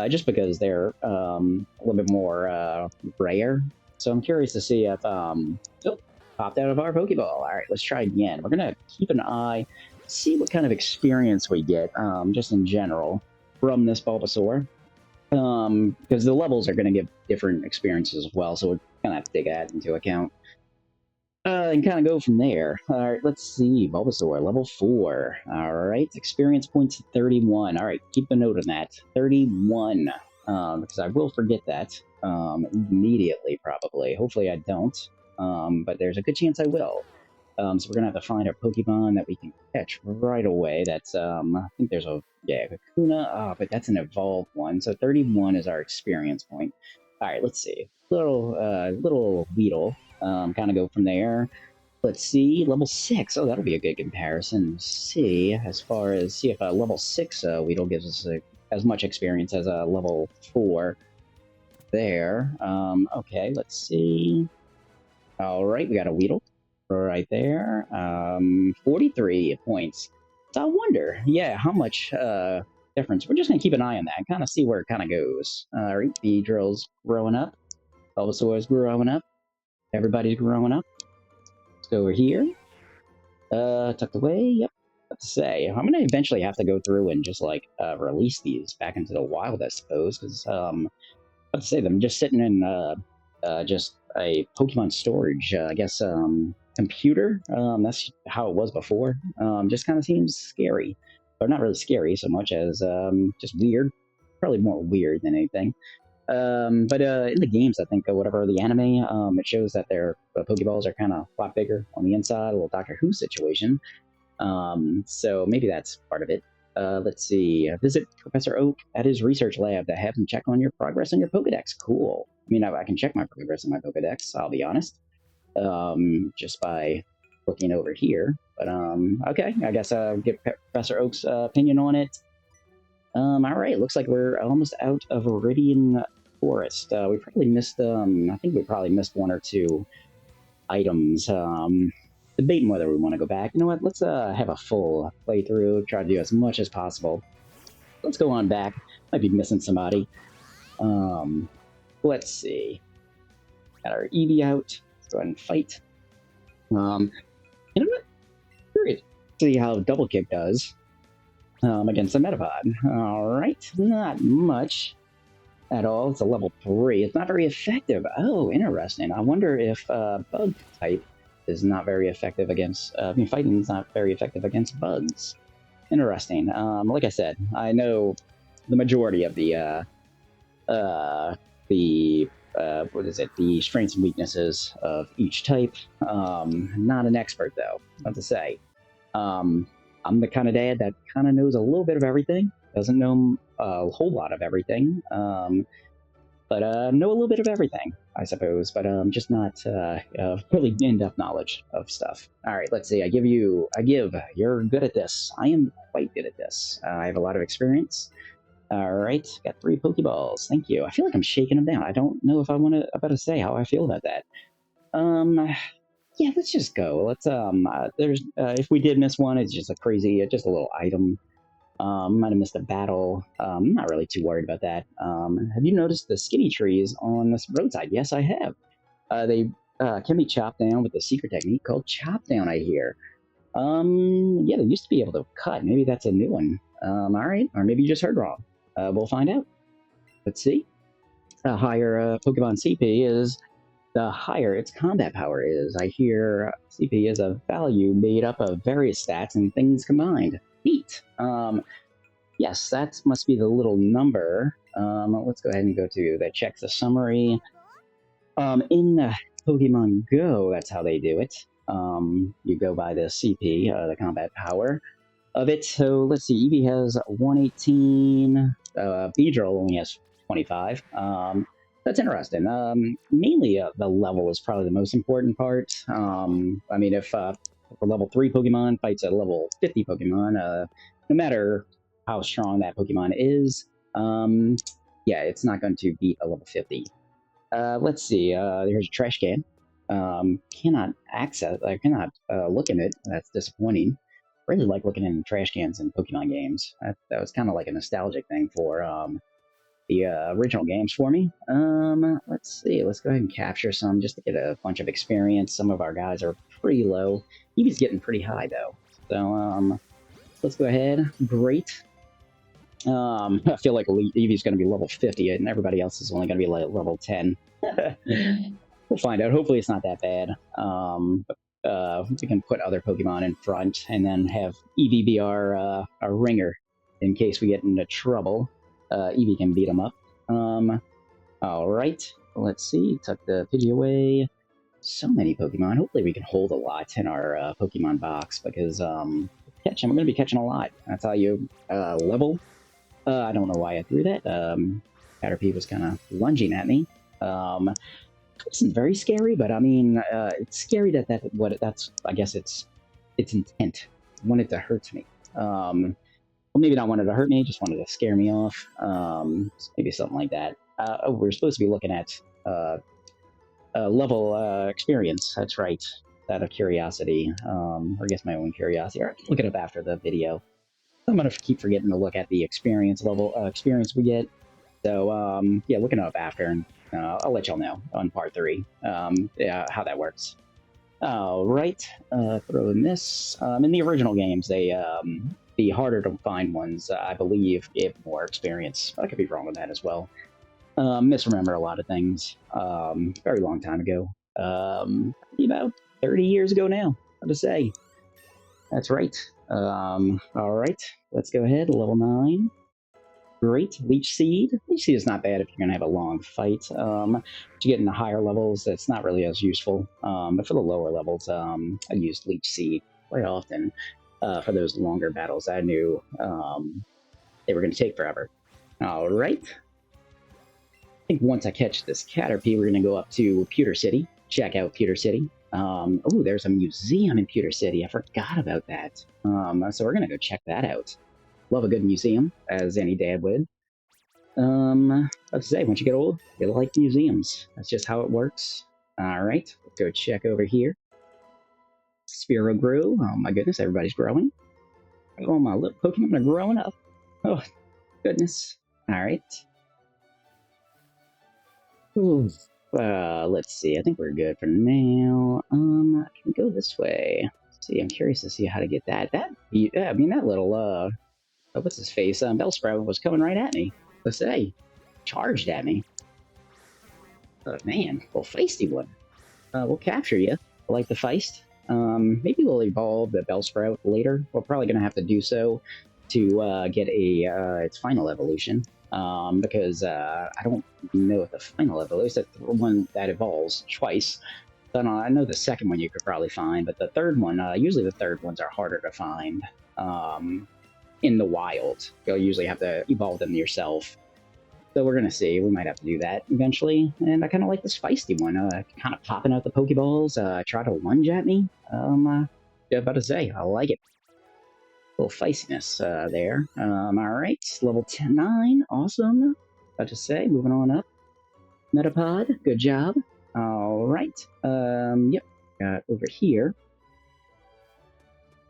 just because they're a little bit more rare. So I'm curious to see if popped out of our Pokeball. All right, let's try again. We're gonna keep an eye, see what kind of experience we get, just in general, from this Bulbasaur. Because the levels are going to give different experiences as well, so we're gonna have to take that into account. And kind of go from there. All right, let's see. Bulbasaur, level 4. All right, experience points 31. All right, keep a note of that. 31. Because I will forget that immediately, probably. Hopefully I don't. But there's a good chance I will. So we're going to have to find a Pokemon that we can catch right away. That's, I think there's a, yeah, Kakuna. Oh, but that's an evolved one. So 31 is our experience point. All right, let's see. Little Weedle. Kind of go from there. Let's see, level 6. Oh, that'll be a good comparison. See, as far as, see if a level 6 Weedle gives us as much experience as a level 4 there. Okay, let's see. All right, we got a Weedle right there. 43 points. So I wonder, yeah, how much difference. We're just going to keep an eye on that and kind of see where it kind of goes. All right, Beedrill's growing up. Bulbasaur's growing up. Everybody's growing up. Let's go over here. Tucked away. Yep. What to say? I'm gonna eventually have to go through and just like release these back into the wild, I suppose, because what to say? Them just sitting in just a Pokemon storage. I guess computer. That's how it was before. Just kind of seems scary, or not really scary so much as just weird. Probably more weird than anything. But in the games, I think whatever the anime, it shows that their Pokeballs are kind of a lot bigger on the inside, a little Doctor Who situation. So maybe that's part of it. Let's see. Visit Professor Oak at his research lab to have him check on your progress on your Pokedex. Cool. I mean, I can check my progress on my Pokedex, I'll be honest, just by looking over here. But okay, I guess I'll get Professor Oak's opinion on it. All right, looks like we're almost out of Iridian Forest. We probably missed, I think we probably missed 1 or 2 items. Debating whether we want to go back. You know what, let's have a full playthrough, try to do as much as possible. Let's go on back. Might be missing somebody. Let's see. Got our Eevee out. Let's go ahead and fight. You know what? Curious to see how Double Kick does. Against the Metapod. Alright, not much at all. It's a level 3. It's not very effective. Oh, interesting. I wonder if Bug type is not very effective against... fighting is not very effective against bugs. Interesting. Like I said, I know the majority of the what is it? The strengths and weaknesses of each type. Not an expert, though, what to say. I'm the kind of dad that kind of knows a little bit of everything, doesn't know a whole lot of everything. but know a little bit of everything, I suppose, but just not really in-depth knowledge of stuff. All right, let's see. You're good at this. I am quite good at this. I have a lot of experience. All right, got 3 Pokeballs. Thank you. I feel like I'm shaking them down. I don't know if I want to about to say how I feel about that. Yeah, let's just go. Let's there's if we did miss one, it's just just a little item. Might have missed a battle. I'm not really too worried about that. Have you noticed the skinny trees on this roadside? Yes, I have. They can be chopped down with a secret technique called chop down, I hear. Yeah, they used to be able to cut. Maybe that's a new one. All right, or maybe you just heard wrong. We'll find out. Let's see. The higher Pokemon CP is, the higher its combat power is. I hear CP is a value made up of various stats and things combined. Neat. Yes, that must be the little number. Let's go ahead and go to that. Check the summary. In Pokemon Go, that's how they do it. You go by the CP, the combat power of it. So let's see. Eevee has 118. Beedrill only has 25. That's interesting. Mainly, the level is probably the most important part. I mean, if a level 3 Pokemon fights a level 50 Pokemon, no matter how strong that Pokemon is, yeah, it's not going to beat a level 50. Let's see. Here's a trash can. Cannot access. I cannot look in it. That's disappointing. Really like looking in trash cans in Pokemon games. That was kind of like a nostalgic thing for the original games for me. Let's see. Let's go ahead and capture some just to get a bunch of experience. Some of our guys are pretty low. Eevee's getting pretty high though. So let's go ahead. Great. I feel like Eevee's going to be level 50 and everybody else is only going to be like level 10. We'll find out. Hopefully it's not that bad. We can put other Pokemon in front and then have Eevee be our ringer in case we get into trouble. Eevee can beat him up. All right. Let's see. Tuck the Pidgey away. So many Pokemon. Hopefully we can hold a lot in our Pokemon box because we're going to be catching a lot. That's how you level. I don't know why I threw that. Caterpie was kind of lunging at me. It wasn't very scary, but I mean, it's scary that's I guess its intent. It wanted to hurt me. Well, maybe not wanted to hurt me, just wanted to scare me off. Maybe something like that. We're supposed to be looking at level experience. That's right. Out of curiosity, or I guess my own curiosity. Or I can look it up after the video. I'm gonna keep forgetting to look at the experience level experience we get. So yeah, looking it up after, and I'll let y'all know on part 3 yeah, how that works. All right, throw in this. In the original games, the harder to find ones, I believe, gave more experience. I could be wrong with that as well. Misremember a lot of things. Very long time ago. About 30 years ago now, how to say. That's right. All right, let's go ahead. Level 9. Great. Leech Seed. Leech Seed is not bad if you're going to have a long fight. But you get into higher levels, it's not really as useful. But for the lower levels, I used Leech Seed quite often for those longer battles. I knew they were going to take forever. All right. I think once I catch this Caterpie, we're going to go up to Pewter City. Check out Pewter City. Oh, there's a museum in Pewter City. I forgot about that. So we're going to go check that out. Love a good museum, as any dad would. Let's say, once you get old, you like museums. That's just how it works. All right, let's go check over here. Spearow grew. Oh my goodness, everybody's growing. Oh, my little Pokemon are growing up. Oh, goodness. All right. Ooh. Let's see. I think we're good for now. Can we go this way? Let's see, I'm curious to see how to get that. Yeah, I mean, that little, what's his face? Bellsprout was coming right at me. Let's say, charged at me. Oh, man, well, feisty one. We'll capture you. I like the feist. Maybe we'll evolve the Bellsprout later. We're probably going to have to do so to get its final evolution. Because I don't know if the final evolution, the one that evolves twice. So I know the second one you could probably find, but the third one, usually the third ones are harder to find in the wild. You'll usually have to evolve them yourself. So we're gonna see. We might have to do that eventually. And I kind of like this feisty one. Kind of popping out the Pokeballs. Try to lunge at me. Yeah, about to say, I like it. A little feistiness there. All right, level 10, 9, awesome. About to say, moving on up. Metapod, good job. All right. Yep. Got over here.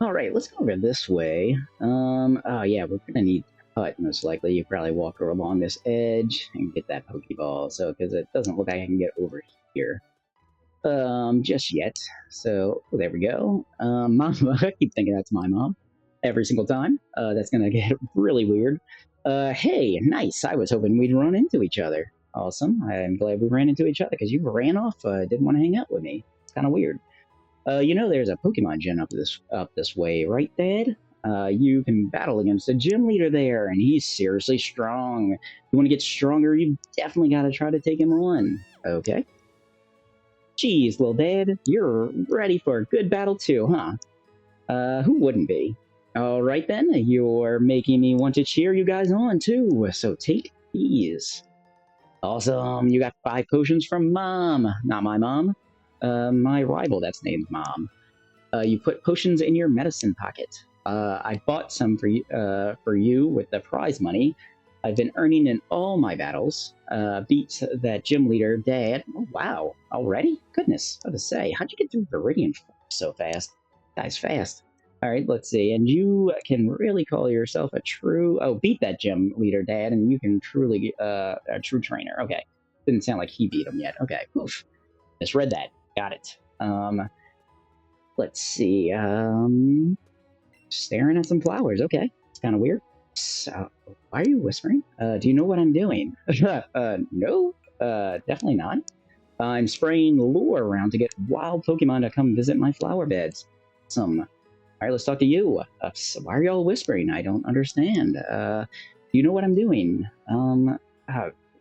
All right, let's go over this way. Oh yeah, we're gonna need cut most likely. You probably walk along this edge and get that Pokeball. So because it doesn't look like I can get over here, just yet. So there we go. Mom, I keep thinking that's my mom every single time. That's gonna get really weird. Hey, nice. I was hoping we'd run into each other. Awesome. I'm glad we ran into each other because you ran off. Didn't want to hang out with me. It's kind of weird. You know there's a Pokemon gym up this way, right, Dad? You can battle against a gym leader there, and he's seriously strong. If you want to get stronger, you definitely got to try to take him on. Okay. Geez, little Dad, you're ready for a good battle too, huh? Who wouldn't be? All right then, you're making me want to cheer you guys on too. So take these. Awesome, you got 5 potions from Mom. Not my mom. My rival that's named Mom. You put potions in your medicine pocket. I bought some for you with the prize money. I've been earning in all my battles. Beat that gym leader, Dad. Oh, wow. Already? Goodness. What to say? How'd you get through Viridian so fast? Guy's fast. All right, let's see. And you can really call yourself a true... Oh, beat that gym leader, Dad, and you can truly... a true trainer. Okay. Didn't sound like he beat him yet. Okay. Oof. Misread that. Got it. Let's see. Staring at some flowers. Okay. It's kind of weird. So, why are you whispering? Do you know what I'm doing? No. Definitely not. I'm spraying lure around to get wild Pokemon to come visit my flower beds. All right, let's talk to you. So why are y'all whispering? I don't understand. Do you know what I'm doing?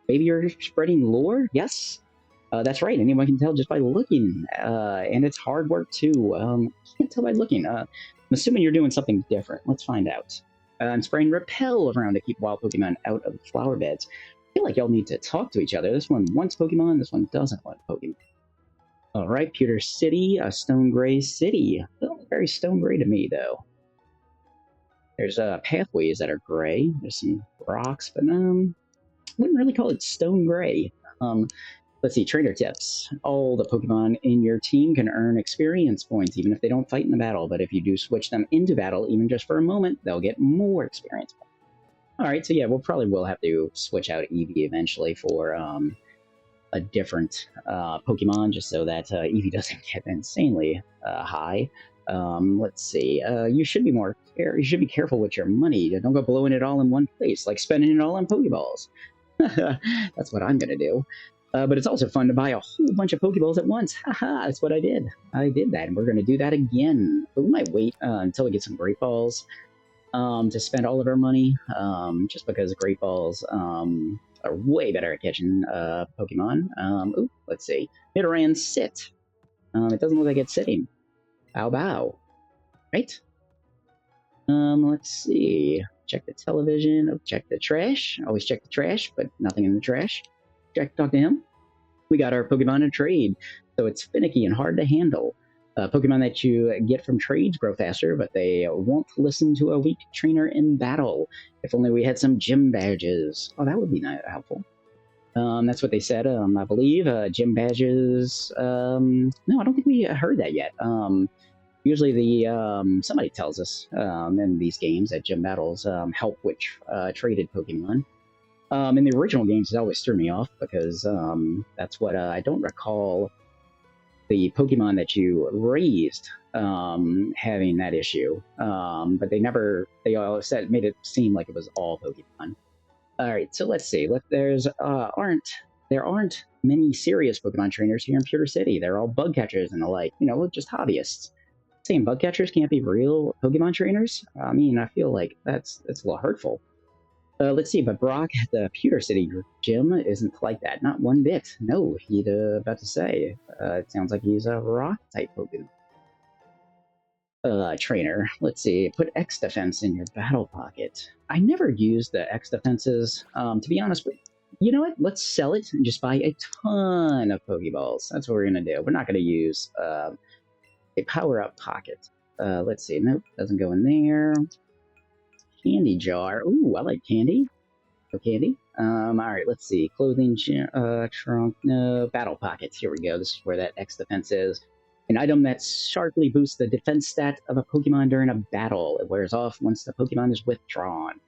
Maybe you're spreading lore? Yes? That's right. Anyone can tell just by looking. And it's hard work, too. Can't tell by looking. I'm assuming you're doing something different. Let's find out. I'm spraying Repel around to keep wild Pokemon out of the flower beds. I feel like y'all need to talk to each other. This one wants Pokemon, this one doesn't want Pokemon. All right, Pewter City, a Stone Gray City. Doesn't look very Stone Gray to me, though. There's pathways that are gray. There's some rocks, but wouldn't really call it Stone Gray. Let's see, trainer tips. All the Pokemon in your team can earn experience points, even if they don't fight in the battle. But if you do switch them into battle, even just for a moment, they'll get more experience points. All right, so yeah, we'll probably have to switch out Eevee eventually for a different Pokemon, just so that Eevee doesn't get insanely high. Let's see. You should be careful with your money. Don't go blowing it all in one place, like spending it all on Pokeballs. That's what I'm gonna do. But it's also fun to buy a whole bunch of Pokeballs at once. Haha, that's what I did. I did that, and we're going to do that again. But we might wait until we get some Great Balls to spend all of our money, just because Great Balls are way better at catching Pokemon. Ooh, let's see. Nidoran, sit. It doesn't look like it's sitting. Bow, bow. Right? Let's see. Check the television. Oh, check the trash. Always check the trash, but nothing in the trash. Talk to him. We got our Pokemon to trade, so it's finicky and hard to handle. Pokemon that you get from trades grow faster, but they won't listen to a weak trainer in battle. If only we had some gym badges. Oh, that would be helpful. That's what they said, I believe. Gym badges. No, I don't think we heard that yet. Usually somebody tells us in these games that gym battles help with traded Pokemon. In the original games, it always threw me off because that's what I don't recall the Pokemon that you raised having that issue. But they all made it seem like it was all Pokemon. All right, so let's see. There aren't many serious Pokemon trainers here in Pewter City. They're all bug catchers and the like, just hobbyists. Saying bug catchers can't be real Pokemon trainers? I mean, I feel like that's a little hurtful. Let's see, but Brock at the Pewter City gym isn't like that. Not one bit. No, he'd about to say. It sounds like he's a rock-type Pokemon. Trainer. Let's see. Put X defense in your battle pocket. I never used the X defenses. To be honest, You know what? Let's sell it and just buy a ton of Pokeballs. That's what we're gonna do. We're not gonna use a power-up pocket. Let's see. Nope, doesn't go in there. Candy jar. Ooh, I like candy. No candy. All right, let's see. Clothing, trunk, no. Battle pockets. Here we go. This is where that X defense is. An item that sharply boosts the defense stat of a Pokemon during a battle. It wears off once the Pokemon is withdrawn.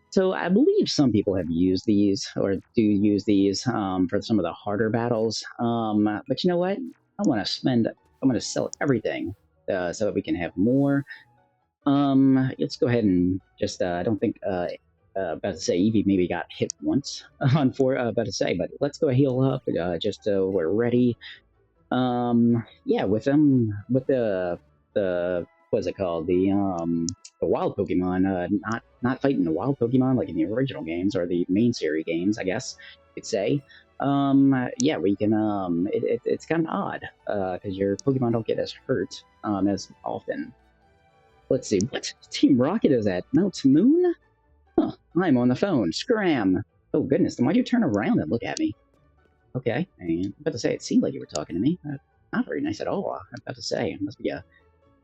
So I believe some people have used these or do use these for some of the harder battles. But you know what? I'm going to sell everything so that we can have more. Let's go ahead and just, I don't think, about to say Eevee maybe got hit once on about to say, but let's go heal up just so we're ready. Yeah, with the what's it called? The wild Pokemon, not fighting the wild Pokemon like in the original games or the main series games, I guess you could say. Yeah, we can. It's kind of odd because your Pokemon don't get as hurt as often. Let's see, what Team Rocket is at? Mount Moon? Huh, I'm on the phone. Scram! Oh goodness, then why'd you turn around and look at me? Okay, and I was about to say, it seemed like you were talking to me. Not very nice at all, I'm about to say. It must be a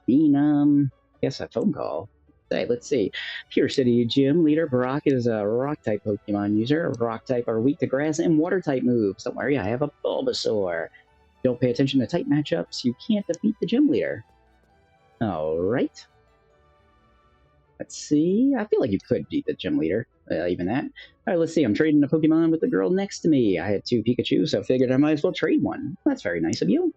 mean, I guess a phone call. Hey, let's see. Pure City Gym leader Brock is a rock-type Pokemon user. Rock-type are weak to grass and water-type moves. Don't worry, I have a Bulbasaur. Don't pay attention to type matchups. You can't defeat the gym leader. All right. Let's see. I feel like you could beat the gym leader, even that. All right, let's see. I'm trading a Pokemon with the girl next to me. I had 2 Pikachu, so I figured I might as well trade one. That's very nice of you.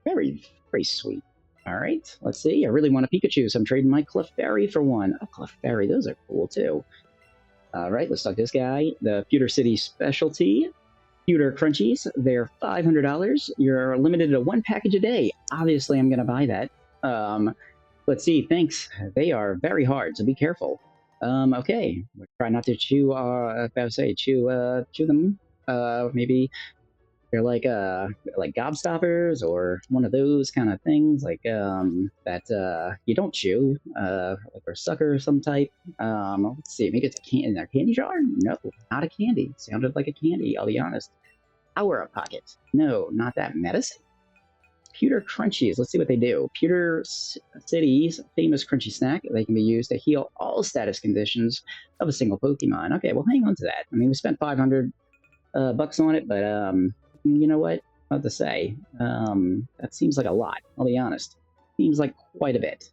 Very, very sweet. All right, let's see. I really want a Pikachu, so I'm trading my Clefairy for one. Oh, Clefairy, those are cool too. All right, let's talk to this guy. The Pewter City specialty. Pewter Crunchies. They're $500. You're limited to 1 package a day. Obviously, I'm going to buy that. Let's see. Thanks. They are very hard, so be careful. Okay. Try not to chew. Chew them. Maybe they're like gobstoppers or one of those kind of things, like that you don't chew, like a sucker of some type. Let's see. Maybe it's a candy jar. No, not a candy. Sounded like a candy. I'll be honest. Power Up Pocket. No, not that. Medicine. Pewter Crunchies. Let's see what they do. Pewter City's famous crunchy snack. They can be used to heal all status conditions of a single Pokemon. Okay, well, hang on to that. I mean, we spent 500 bucks on it, but you know what? What to say? That seems like a lot. I'll be honest. Seems like quite a bit.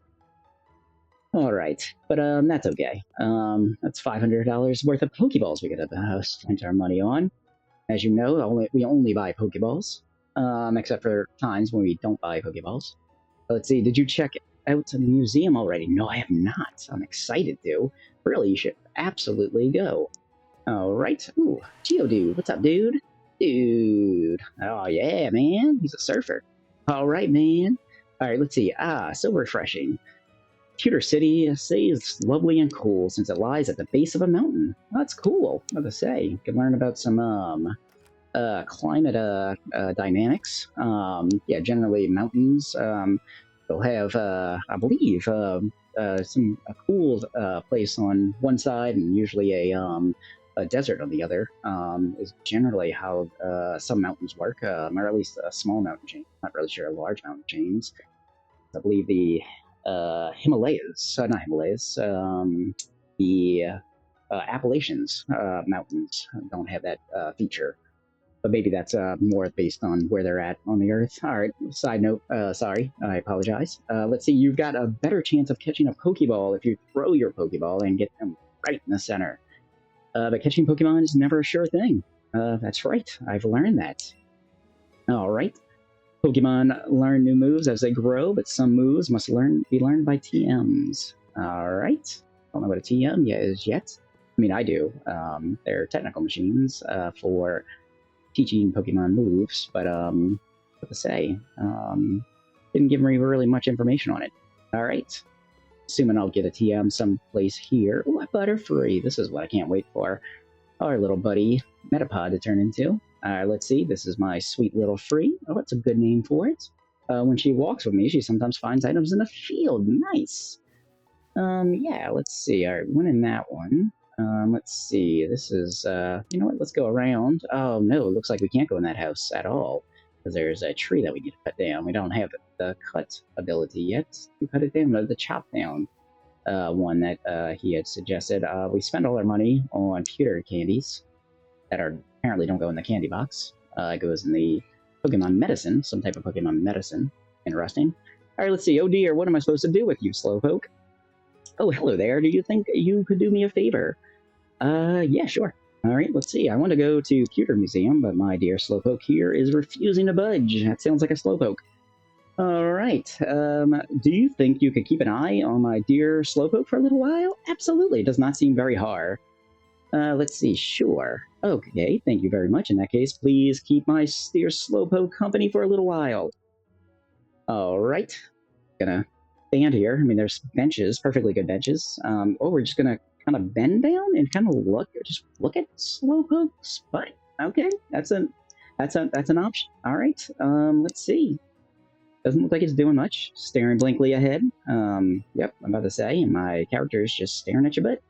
All right, but that's okay. That's $500 worth of Pokeballs we could have spent our money on. As you know, we only buy Pokeballs. Except for times when we don't buy Pokeballs. Let's see, did you check out the museum already? No, I have not. I'm excited to. Really, you should absolutely go. All right. Ooh, Geodude. What's up, dude? Dude. Oh, yeah, man. He's a surfer. All right, man. All right, let's see. So refreshing. Pewter City stays lovely and cool since it lies at the base of a mountain. Oh, that's cool. What to say? You can learn about some climate dynamics. Yeah, generally mountains. They'll have, I believe, some a cool place on one side and usually a desert on the other. Is generally how some mountains work, or at least small mountain chains. Not really sure large mountain chains. I believe the Himalayas, not Himalayas, the Appalachians mountains don't have that feature. But maybe that's more based on where they're at on the Earth. All right, side note, sorry, I apologize. Let's see, you've got a better chance of catching a Pokeball if you throw your Pokeball and get them right in the center. But catching Pokemon is never a sure thing. That's right, I've learned that. All right. Pokemon learn new moves as they grow, but some moves must be learned by TMs. All right. Don't know what a TM is yet. I mean, I do. They're technical machines for teaching Pokemon moves, but what to say? Didn't give me really much information on it. All right. Assuming I'll get a TM someplace here. Oh, a Butterfree. This is what I can't wait for. Our little buddy Metapod to turn into. Let's see. This is my sweet little Free. Oh, that's a good name for it. When she walks with me, she sometimes finds items in the field. Nice. Yeah, let's see. All right, winning that one. Let's see. This is, you know what? Let's go around. Oh, no, it looks like we can't go in that house at all. Because there's a tree that we need to cut down. We don't have the cut ability yet. We cut it down, the chop down one that he had suggested. We spent all our money on pewter candies that are apparently don't go in the candy box. It goes in the Pokemon medicine, some type of Pokemon medicine. Interesting. All right, let's see. Oh dear, what am I supposed to do with you, Slowpoke? Oh, hello there. Do you think you could do me a favor? Yeah, sure. All right, let's see. I want to go to Pewter Museum, but my dear Slowpoke here is refusing to budge. That sounds like a Slowpoke. All right. Do you think you could keep an eye on my dear Slowpoke for a little while? Absolutely. It does not seem very hard. Let's see. Sure. Okay, thank you very much. In that case, please keep my dear Slowpoke company for a little while. All right. Gonna stand here. I mean, there's benches, perfectly good benches. Oh, we're just gonna kind of bend down and kind of just look at Slowpoke's butt. Okay, that's an option. All right. Let's see. Doesn't look like it's doing much. Staring blankly ahead. Yep, I'm about to say, my character is just staring at your butt.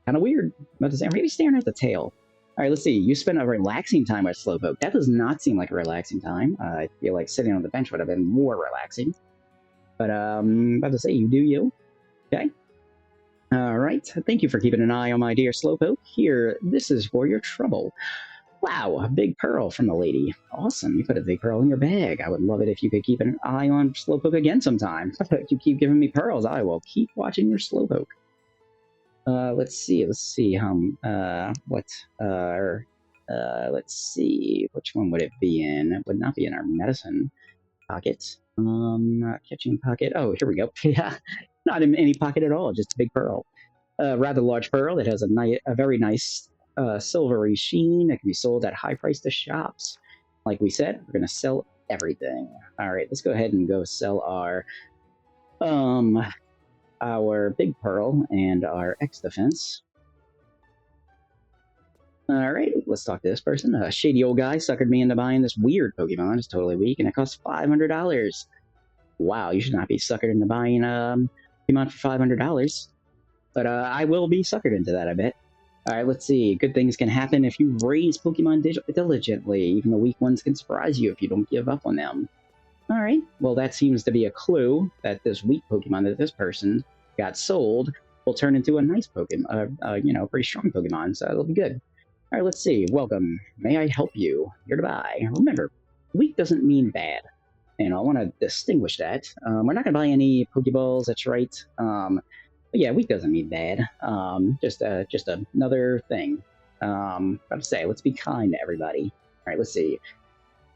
Kind of weird. I'm about to say, maybe staring at the tail. All right, let's see. You spent a relaxing time with Slowpoke. That does not seem like a relaxing time. I feel like sitting on the bench would have been more relaxing. But about to say, you do you. Okay. All right. Thank you for keeping an eye on my dear Slowpoke. Here, this is for your trouble. Wow, a big pearl from the lady. Awesome. You put a big pearl in your bag. I would love it if you could keep an eye on Slowpoke again sometime. If you keep giving me pearls, I will keep watching your Slowpoke. Let's see. Let's see. Let's see. Which one would it be in? It would not be in our medicine pocket. Catching pocket. Oh, here we go. Yeah, not in any pocket at all. Just a big pearl. Rather large pearl. It has a very nice silvery sheen. It can be sold at high price to shops. Like we said, we're gonna sell everything. All right, let's go ahead and go sell our big pearl and our X defense. All right, let's talk to this person. A shady old guy suckered me into buying this weird Pokemon. It's totally weak, and it costs $500. Wow, you should not be suckered into buying Pokemon for $500. But I will be suckered into that, I bet. All right, let's see. Good things can happen if you raise Pokemon diligently. Even the weak ones can surprise you if you don't give up on them. All right, well, that seems to be a clue that this weak Pokemon that this person got sold will turn into a nice Pokemon, you know, pretty strong Pokemon, so it'll be good. All right, let's see. Welcome. May I help you? Here to buy. Remember, weak doesn't mean bad. And I want to distinguish that. We're not going to buy any Pokeballs, that's right. But yeah, weak doesn't mean bad. Just another thing. About to say, let's be kind to everybody. All right, let's see.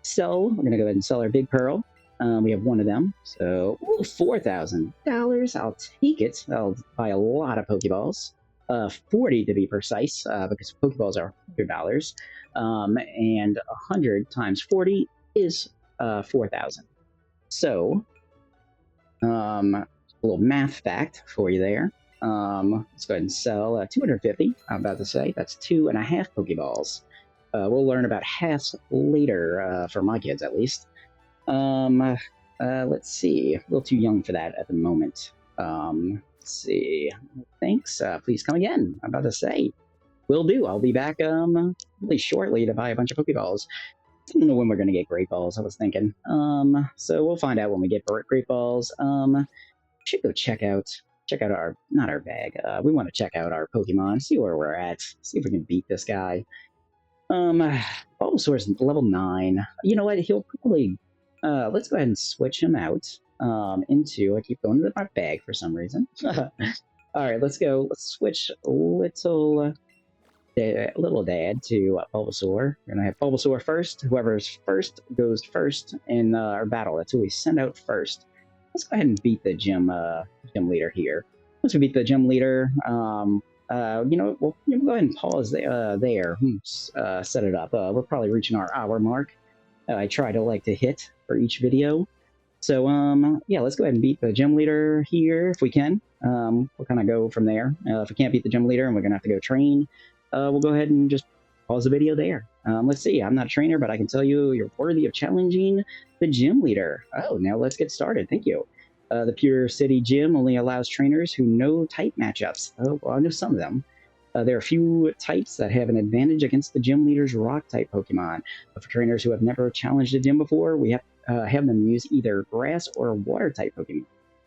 So we're going to go ahead and sell our Big Pearl. We have one of them. So, $4,000. I'll take it. I'll buy a lot of Pokeballs. 40 to be precise, because Pokeballs are $100. And 100 times 40 is 4,000. So, a little math fact for you there. Let's go ahead and sell 250. I'm about to say that's 2.5 Pokeballs. We'll learn about halves later, for my kids at least. Let's see. A little too young for that at the moment. Let's see. Thanks. Please come again. I'm about to say. Will do. I'll be back really shortly to buy a bunch of Pokeballs. I don't know when we're going to get Great Balls, I was thinking. So we'll find out when we get Great Balls. Should go check out our, not our bag. We want to check out our Pokemon, see where we're at, see if we can beat this guy. Bulbasaur's level 9. You know what? He'll probably, let's go ahead and switch him out, into, I keep going to my bag for some reason. Alright, let's switch little dad to Bulbasaur. We're gonna have Bulbasaur first. Whoever's first goes first in our battle. That's who we send out first. Let's go ahead and beat the gym leader here. Once we beat the gym leader, you know, we'll go ahead and pause there. Set it up. We're probably reaching our hour mark. I try to hit for each video. So yeah, let's go ahead and beat the gym leader here if we can. We'll kind of go from there. If we can't beat the gym leader and we're gonna have to go train, we'll go ahead and just pause the video there. Let's see. I'm not a trainer, but I can tell you you're worthy of challenging the gym leader. Oh, now let's get started. Thank you. The Pure City Gym only allows trainers who know type matchups. Oh, well, I know some of them. There are a few types that have an advantage against the gym leader's rock-type Pokemon. But for trainers who have never challenged a gym before, we have them use either grass or water-type Pokemon.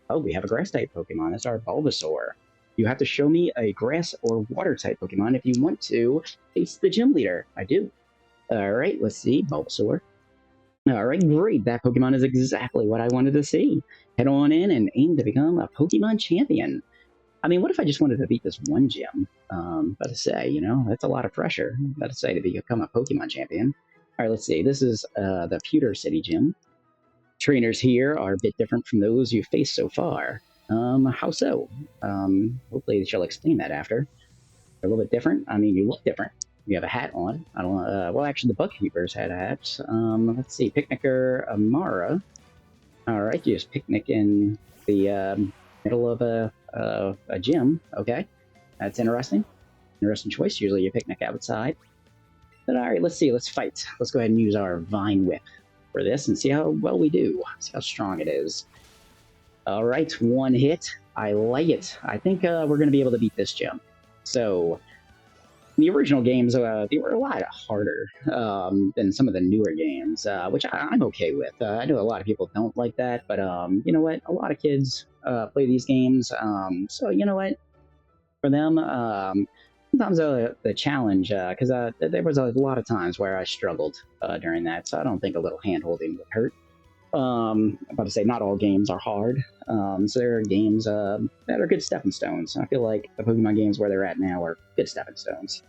Oh, we have a grass-type Pokemon. That's our Bulbasaur. You have to show me a grass or water-type Pokemon if you want to face the gym leader. I do. All right, let's see. Bulbasaur. All right, great. That Pokemon is exactly what I wanted to see. Head on in and aim to become a Pokemon champion. I mean, what if I just wanted to beat this one gym? About to say, that's a lot of pressure. About to say to become a Pokemon champion. All right, let's see. This is the Pewter City gym. Trainers here are a bit different from those you've faced so far. How so? Hopefully she'll explain that after. They're a little bit different. I mean, you look different. You have a hat on. I don't. Well, actually, the Bookkeepers had hats. Let's see. Picnicker Amara. All right, you just picnic in the middle of a gym. Okay, that's interesting. Interesting choice. Usually you picnic outside. But all right, let's see. Let's fight. Let's go ahead and use our Vine Whip for this and see how well we do. See how strong it is. All right, one hit. I like it. I think we're going to be able to beat this gym. So the original games, they were a lot harder than some of the newer games, which I'm okay with. I know a lot of people don't like that, but you know what? A lot of kids play these games. So you know what? For them, sometimes the challenge, because there was a lot of times where I struggled during that, so I don't think a little hand-holding would hurt. I'm about to say not all games are hard. So there are games that are good stepping stones. I feel like the Pokemon games where they're at now are good stepping stones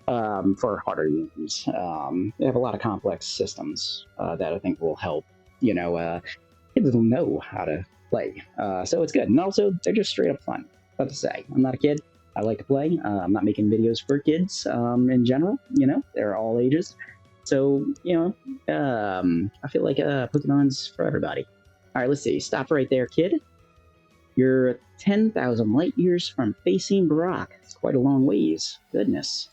for harder games. They have a lot of complex systems that I think will help, kids will know how to play. So it's good. And also, they're just straight up fun. About to say, I'm not a kid. I like to play. I'm not making videos for kids in general. They're all ages. So, I feel like Pokemon's for everybody. All right, let's see. Stop right there, kid. You're 10,000 light years from facing Brock. It's quite a long ways. Goodness.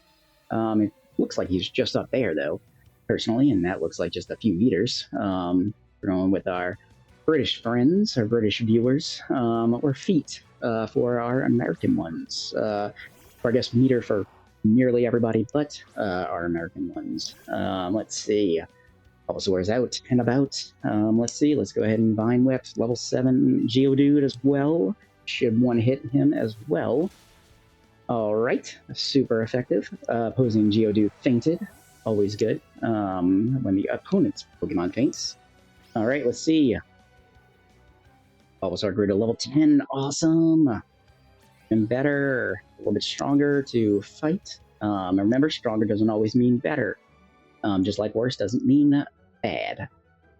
It looks like he's just up there, though, personally, and that looks like just a few meters. We're going with our British friends, our British viewers, or feet for our American ones. Or I guess meter for nearly everybody but our American ones. Let's see. Bulbasaur's out and about. Let's see. Let's go ahead and Vine Whip. Level 7 Geodude as well. Should one hit him as well. All right. Super effective. Opposing Geodude fainted. Always good when the opponent's Pokemon faints. All right. Let's see. Bulbasaur grew to level 10. Awesome. And better, a little bit stronger to fight. Remember, stronger doesn't always mean better. Just like worse doesn't mean bad.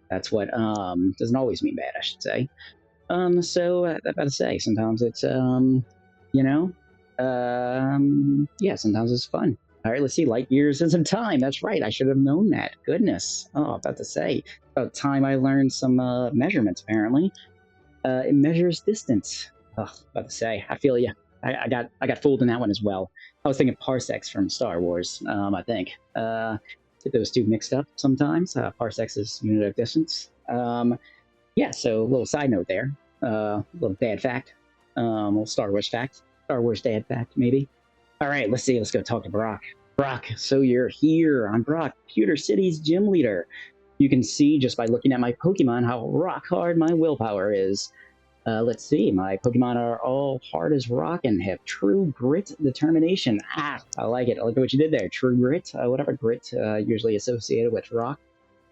That's what doesn't always mean bad, I should say. So I gotta say, sometimes it's yeah, sometimes it's fun. All right, let's see. Light years isn't time. That's right. I should have known that. Goodness. Oh, about to say. About time I learned some measurements. Apparently, it measures distance. Oh, about to say. I feel you. I got fooled in that one as well. I was thinking parsecs from Star Wars. I think get those two mixed up sometimes. Parsecs is unit of distance. Yeah. So a little side note there. Little dad fact. Little Star Wars fact. Star Wars dad fact maybe. All right. Let's see. Let's go talk to Brock. Brock. So you're here. I'm Brock, Pewter City's gym leader. You can see just by looking at my Pokemon how rock hard my willpower is. Let's see. My Pokemon are all hard as rock and have true grit determination. I like it. I like what you did there. True grit. Whatever grit usually associated with rock.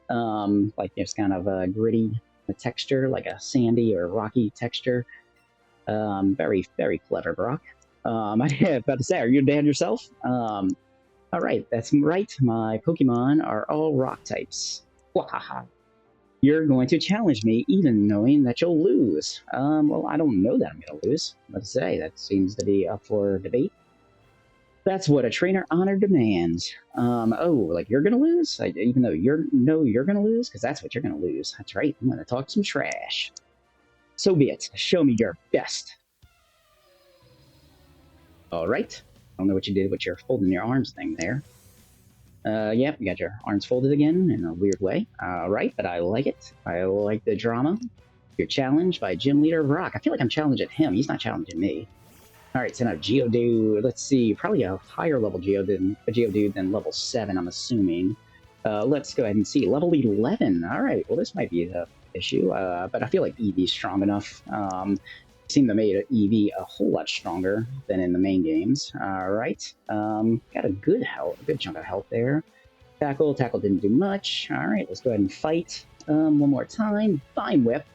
Like it's kind of a gritty texture, like a sandy or rocky texture. Very, very clever, Brock. I was about to say, are you a dad yourself? All right. That's right. My Pokemon are all rock types. Wahaha. You're going to challenge me, even knowing that you'll lose. Well, I don't know that I'm going to lose. Let's say that seems to be up for debate. That's what a trainer honor demands. Oh, like you're going to lose? Even though you're going to lose? Because that's what you're going to lose. That's right. I'm going to talk some trash. So be it. Show me your best. All right. I don't know what you did with your folding your arms thing there. Yep, you got your arms folded again in a weird way. All right, but I like it. I like the drama. You're challenged by gym leader Brock. I feel like I'm challenging him. He's not challenging me. All right, so now Geodude. Let's see, probably a higher level Geodude than level 7, I'm assuming. Let's go ahead and see. Level 11. All right, well, this might be the issue, but I feel like Eevee's strong enough. Seem to made Eevee a whole lot stronger than in the main games. All right, got a good chunk of health there. Tackle didn't do much. All right, let's go ahead and fight one more time. Vine Whip.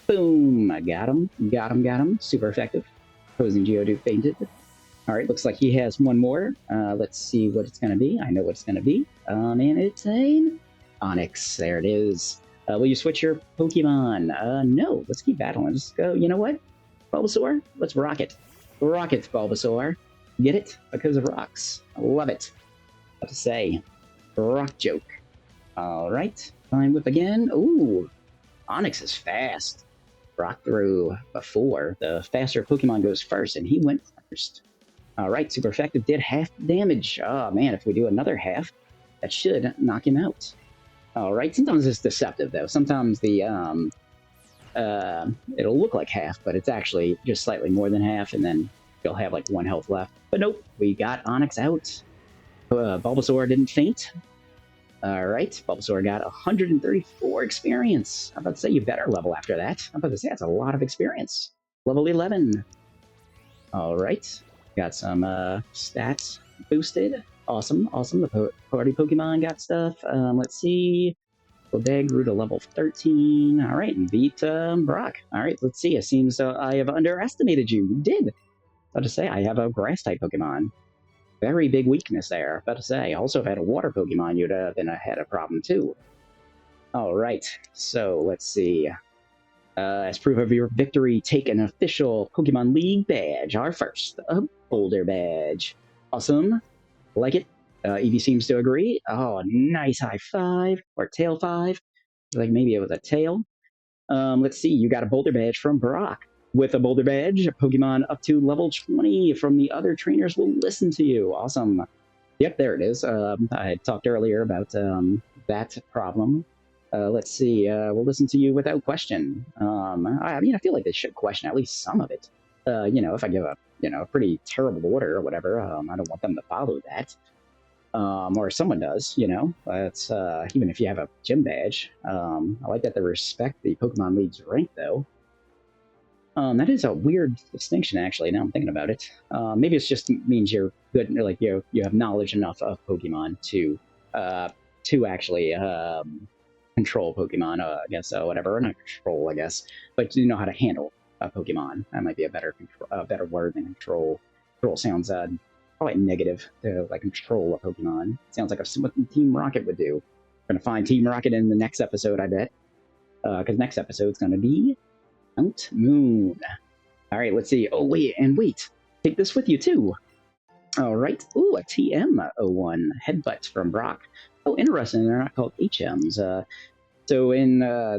Boom! I got him. Super effective. Opposing Geodude fainted. All right, looks like he has one more. Let's see what it's going to be. I know what it's going to be. And it's an Onyx. There it is. Will you switch your Pokemon? No. Let's keep battling. Let's go. You know what? Bulbasaur, let's rock it. Rock it, Bulbasaur. Get it? Because of rocks. I love it. What to say? Rock joke. All right. Vine Whip again. Ooh. Onyx is fast. Rock through before. The faster Pokemon goes first, and he went first. All right, super effective. Did half damage. Oh, man, if we do another half, that should knock him out. All right, sometimes it's deceptive, though. Sometimes the it'll look like half, but it's actually just slightly more than half, and then you'll have like 1 health left. But nope, we got Onyx out. Bulbasaur didn't faint. All right, Bulbasaur got 134 experience. I'm about to say you better level after that. I'm about to say that's a lot of experience. Level 11. All right, got some stats boosted. Awesome. The party Pokemon got stuff. Let's see. Bodeg grew to level 13. All right, and beat Brock. All right, let's see. It seems I have underestimated you. You did. About to say I have a grass type Pokemon. Very big weakness there. About to say, also if I had a water Pokemon, you'd have had a problem too. All right, so let's see. As proof of your victory, take an official Pokemon League badge. Our first, a Boulder badge. Awesome. Like it. Eevee seems to agree. Oh, nice high five or tail five. Like maybe it was a tail. Let's see. You got a Boulder badge from Brock. With a Boulder badge, Pokemon up to level 20 from the other trainers will listen to you. Awesome. Yep, there it is. I talked earlier about that problem. Let's see. We'll listen to you without question. I mean, I feel like they should question at least some of it. If I give a pretty terrible order or whatever, I don't want them to follow that. Or someone does, It's even if you have a gym badge. I like that they respect the Pokemon League's rank, though. That is a weird distinction, actually. Now I'm thinking about it. Maybe it just means you're good, like you have knowledge enough of Pokemon to actually control Pokemon. I guess whatever, not control, I guess, but you know how to handle a Pokemon. That might be a better word than control. Control sounds probably negative to like control a Pokemon. Sounds like what Team Rocket would do. We're gonna find Team Rocket in the next episode, I bet, because next episode's gonna be Mount Moon. All right, let's see. Oh, wait. Take this with you, too. All right. Ooh, a TM01 headbutt from Brock. Oh, interesting. They're not called HMs. So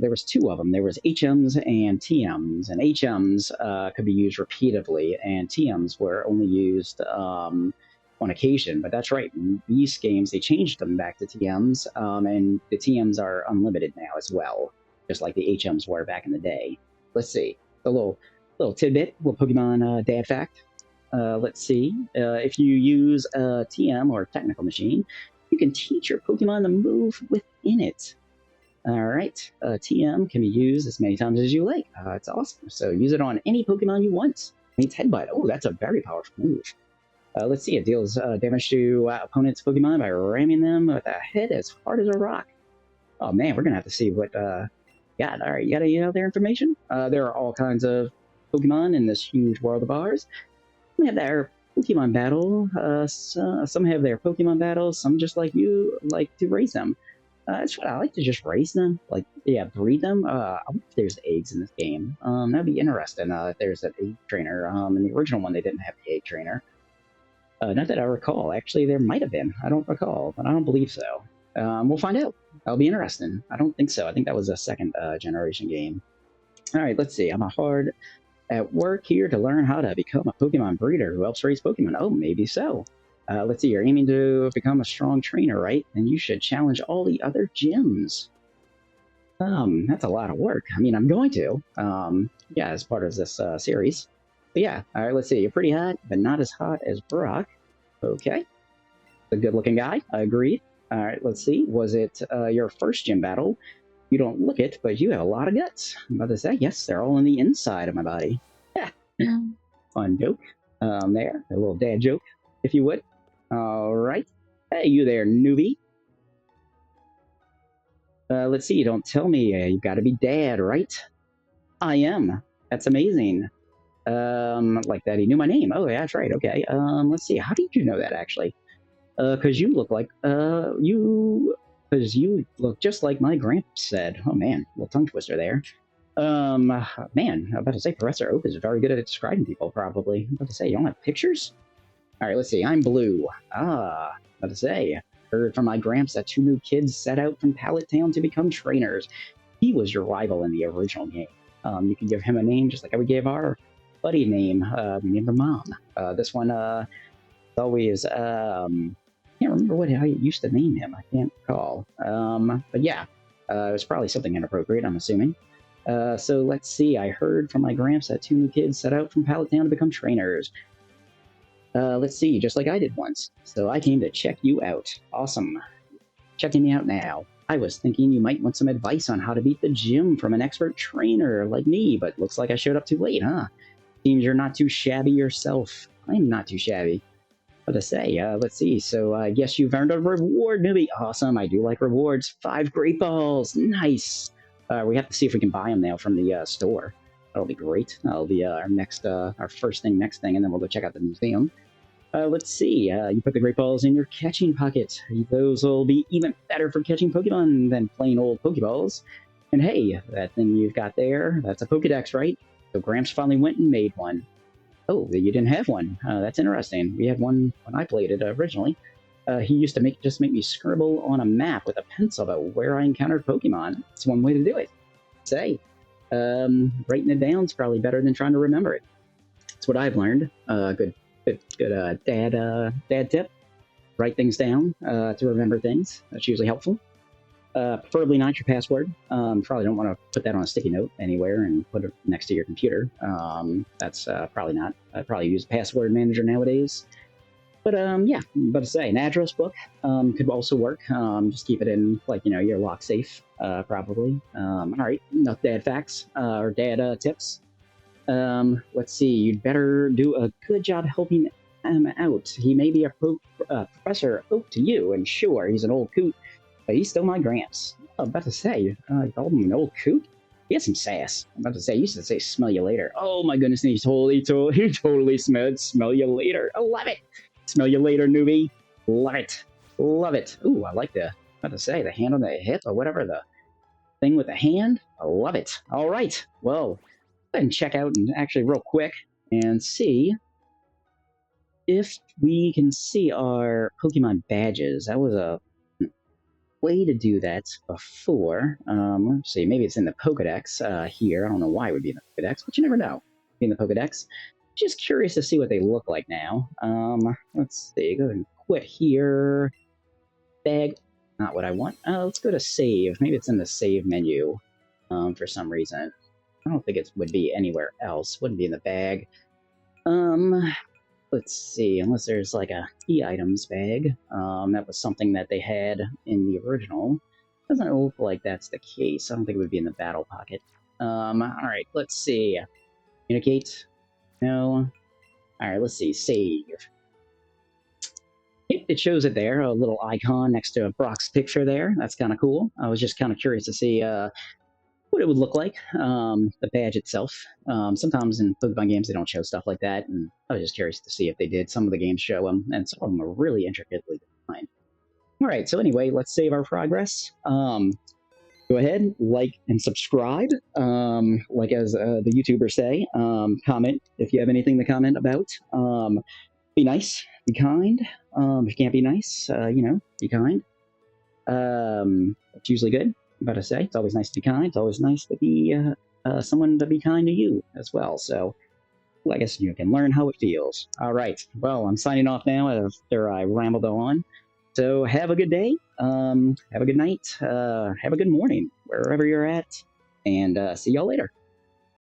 there was 2 of them. There was HMs and TMs. And HMs could be used repeatedly, and TMs were only used on occasion. But that's right. In these games, they changed them back to TMs, and the TMs are unlimited now as well, just like the HMs were back in the day. Let's see. A little tidbit, little Pokemon dad fact. Let's see. If you use a TM or technical machine, you can teach your Pokemon to move within it. All right. TM can be used as many times as you like. It's awesome. So use it on any Pokemon you want. It's Headbutt. Oh, that's a very powerful move. Let's see. It deals damage to opponents' Pokemon by ramming them with a head as hard as a rock. Oh, man. We're going to have to see what... Yeah, all right, you got any other information? There are all kinds of Pokemon in this huge world of ours. Some have their Pokemon battle. Some have their Pokemon battles. Some just like you like to raise them. That's what I like to just raise them. Like, yeah, breed them. I wonder if there's eggs in this game. That'd be interesting. If there's an egg trainer. In the original one, they didn't have the egg trainer. Not that I recall. Actually, there might have been. I don't recall, but I don't believe so. We'll find out. That'll be interesting. I don't think so. I think that was a second generation game. All right, let's see. I'm hard at work here to learn how to become a Pokemon breeder who helps raise Pokemon. Oh, maybe so. Let's see. You're aiming to become a strong trainer, right? And you should challenge all the other gyms. That's a lot of work. I mean, I'm going to. Yeah, as part of this series. But yeah, all right, let's see. You're pretty hot, but not as hot as Brock. Okay. A good-looking guy. I agree. All right, let's see. Was it your first gym battle? You don't look it, but you have a lot of guts. I'm about to say, yes, they're all on the inside of my body. Yeah. Fun joke. There, a little dad joke, if you would. All right. Hey, you there, newbie. Let's see. You don't tell me you got to be dad, right? I am. That's amazing. Like that he knew my name. Oh, yeah, that's right. Okay. Let's see. How did you know that actually? Because you look like because you look just like my gramps said. Oh man, little tongue twister there. Man, I'm about to say Professor Oak is very good at describing people. Probably. I'm about to say you don't have pictures. All right, let's see. I'm Blue. About to say. Heard from my gramps that two new kids set out from Pallet Town to become trainers. He was your rival in the original game. You can give him a name just like we gave our buddy name. We named her Mom. This one, always can't remember what I used to name him. I can't recall. But yeah, it was probably something inappropriate, I'm assuming. So let's see. I heard from my gramps that two new kids set out from Pallet Town to become trainers. Let's see, just like I did once. So I came to check you out. Awesome. Checking me out now. I was thinking you might want some advice on how to beat the gym from an expert trainer like me, but looks like I showed up too late, huh? Seems you're not too shabby yourself. I'm not too shabby. What to say? Let's see. So I guess you've earned a reward, newbie. Awesome. I do like rewards. 5 great balls. Nice. We have to see if we can buy them now from the store. That'll be great. That'll be our first thing, next thing, and then we'll go check out the museum. Let's see. You put the great balls in your catching pocket. Those will be even better for catching Pokemon than plain old Pokeballs. And hey, that thing you've got there, that's a Pokedex, right? So Gramps finally went and made one. Oh, you didn't have one. That's interesting. We had one when I played it originally. He used to make me scribble on a map with a pencil about where I encountered Pokemon. It's one way to do it. Say, writing it down is probably better than trying to remember it. That's what I've learned. Good dad tip. Write things down to remember things. That's usually helpful. Preferably not your password. Probably don't want to put that on a sticky note anywhere and put it next to your computer. That's probably not. I'd probably use password manager nowadays. But yeah, but to say, an address book could also work. Just keep it in your lock safe, probably. All right, enough dad facts or dad tips. Let's see. You'd better do a good job helping him out. He may be a Professor Oak to you, and sure, he's an old coot, but he's still my gramps. I'm about to say, you called him an old coot? He has some sass. I'm about to say, he used to say, smell you later. Oh my goodness, he totally smell you later. I love it. Smell you later, newbie. Love it. Love it. Ooh, I like the, about to say, the hand on the hip or whatever, the thing with the hand. I love it. All right. Well, go ahead and check out and actually real quick and see if we can see our Pokemon badges. That was a way to do that before. Let's see, maybe it's in the Pokedex here. I don't know why it would be in the Pokedex, but you never know. In the Pokedex. Just curious to see what they look like now. Let's see, go ahead and quit here. Bag, not what I want. Let's go to save. Maybe it's in the save menu for some reason. I don't think it would be anywhere else. Wouldn't be in the bag. Let's see, unless there's like a e-items bag. That was something that they had in the original. Doesn't look like that's the case. I don't think it would be in the battle pocket. Alright, let's see. Communicate. No. Alright, let's see. Save. It shows it there, a little icon next to Brock's picture there. That's kind of cool. I was just kind of curious to see what it would look like, the badge itself. Sometimes in Pokemon games they don't show stuff like that, and I was just curious to see if they did. Some of the games show them, and some of them are really intricately designed. Alright, so anyway, let's save our progress. Go ahead, like and subscribe, like as the YouTubers say. Comment if you have anything to comment about. Be nice, be kind. If you can't be nice, be kind. It's usually good. I'm about to say, it's always nice to be kind. It's always nice to be someone to be kind to you as well. So, I guess you can learn how it feels. All right. Well, I'm signing off now after I rambled on. So have a good day, have a good night, have a good morning, wherever you're at, and see y'all later.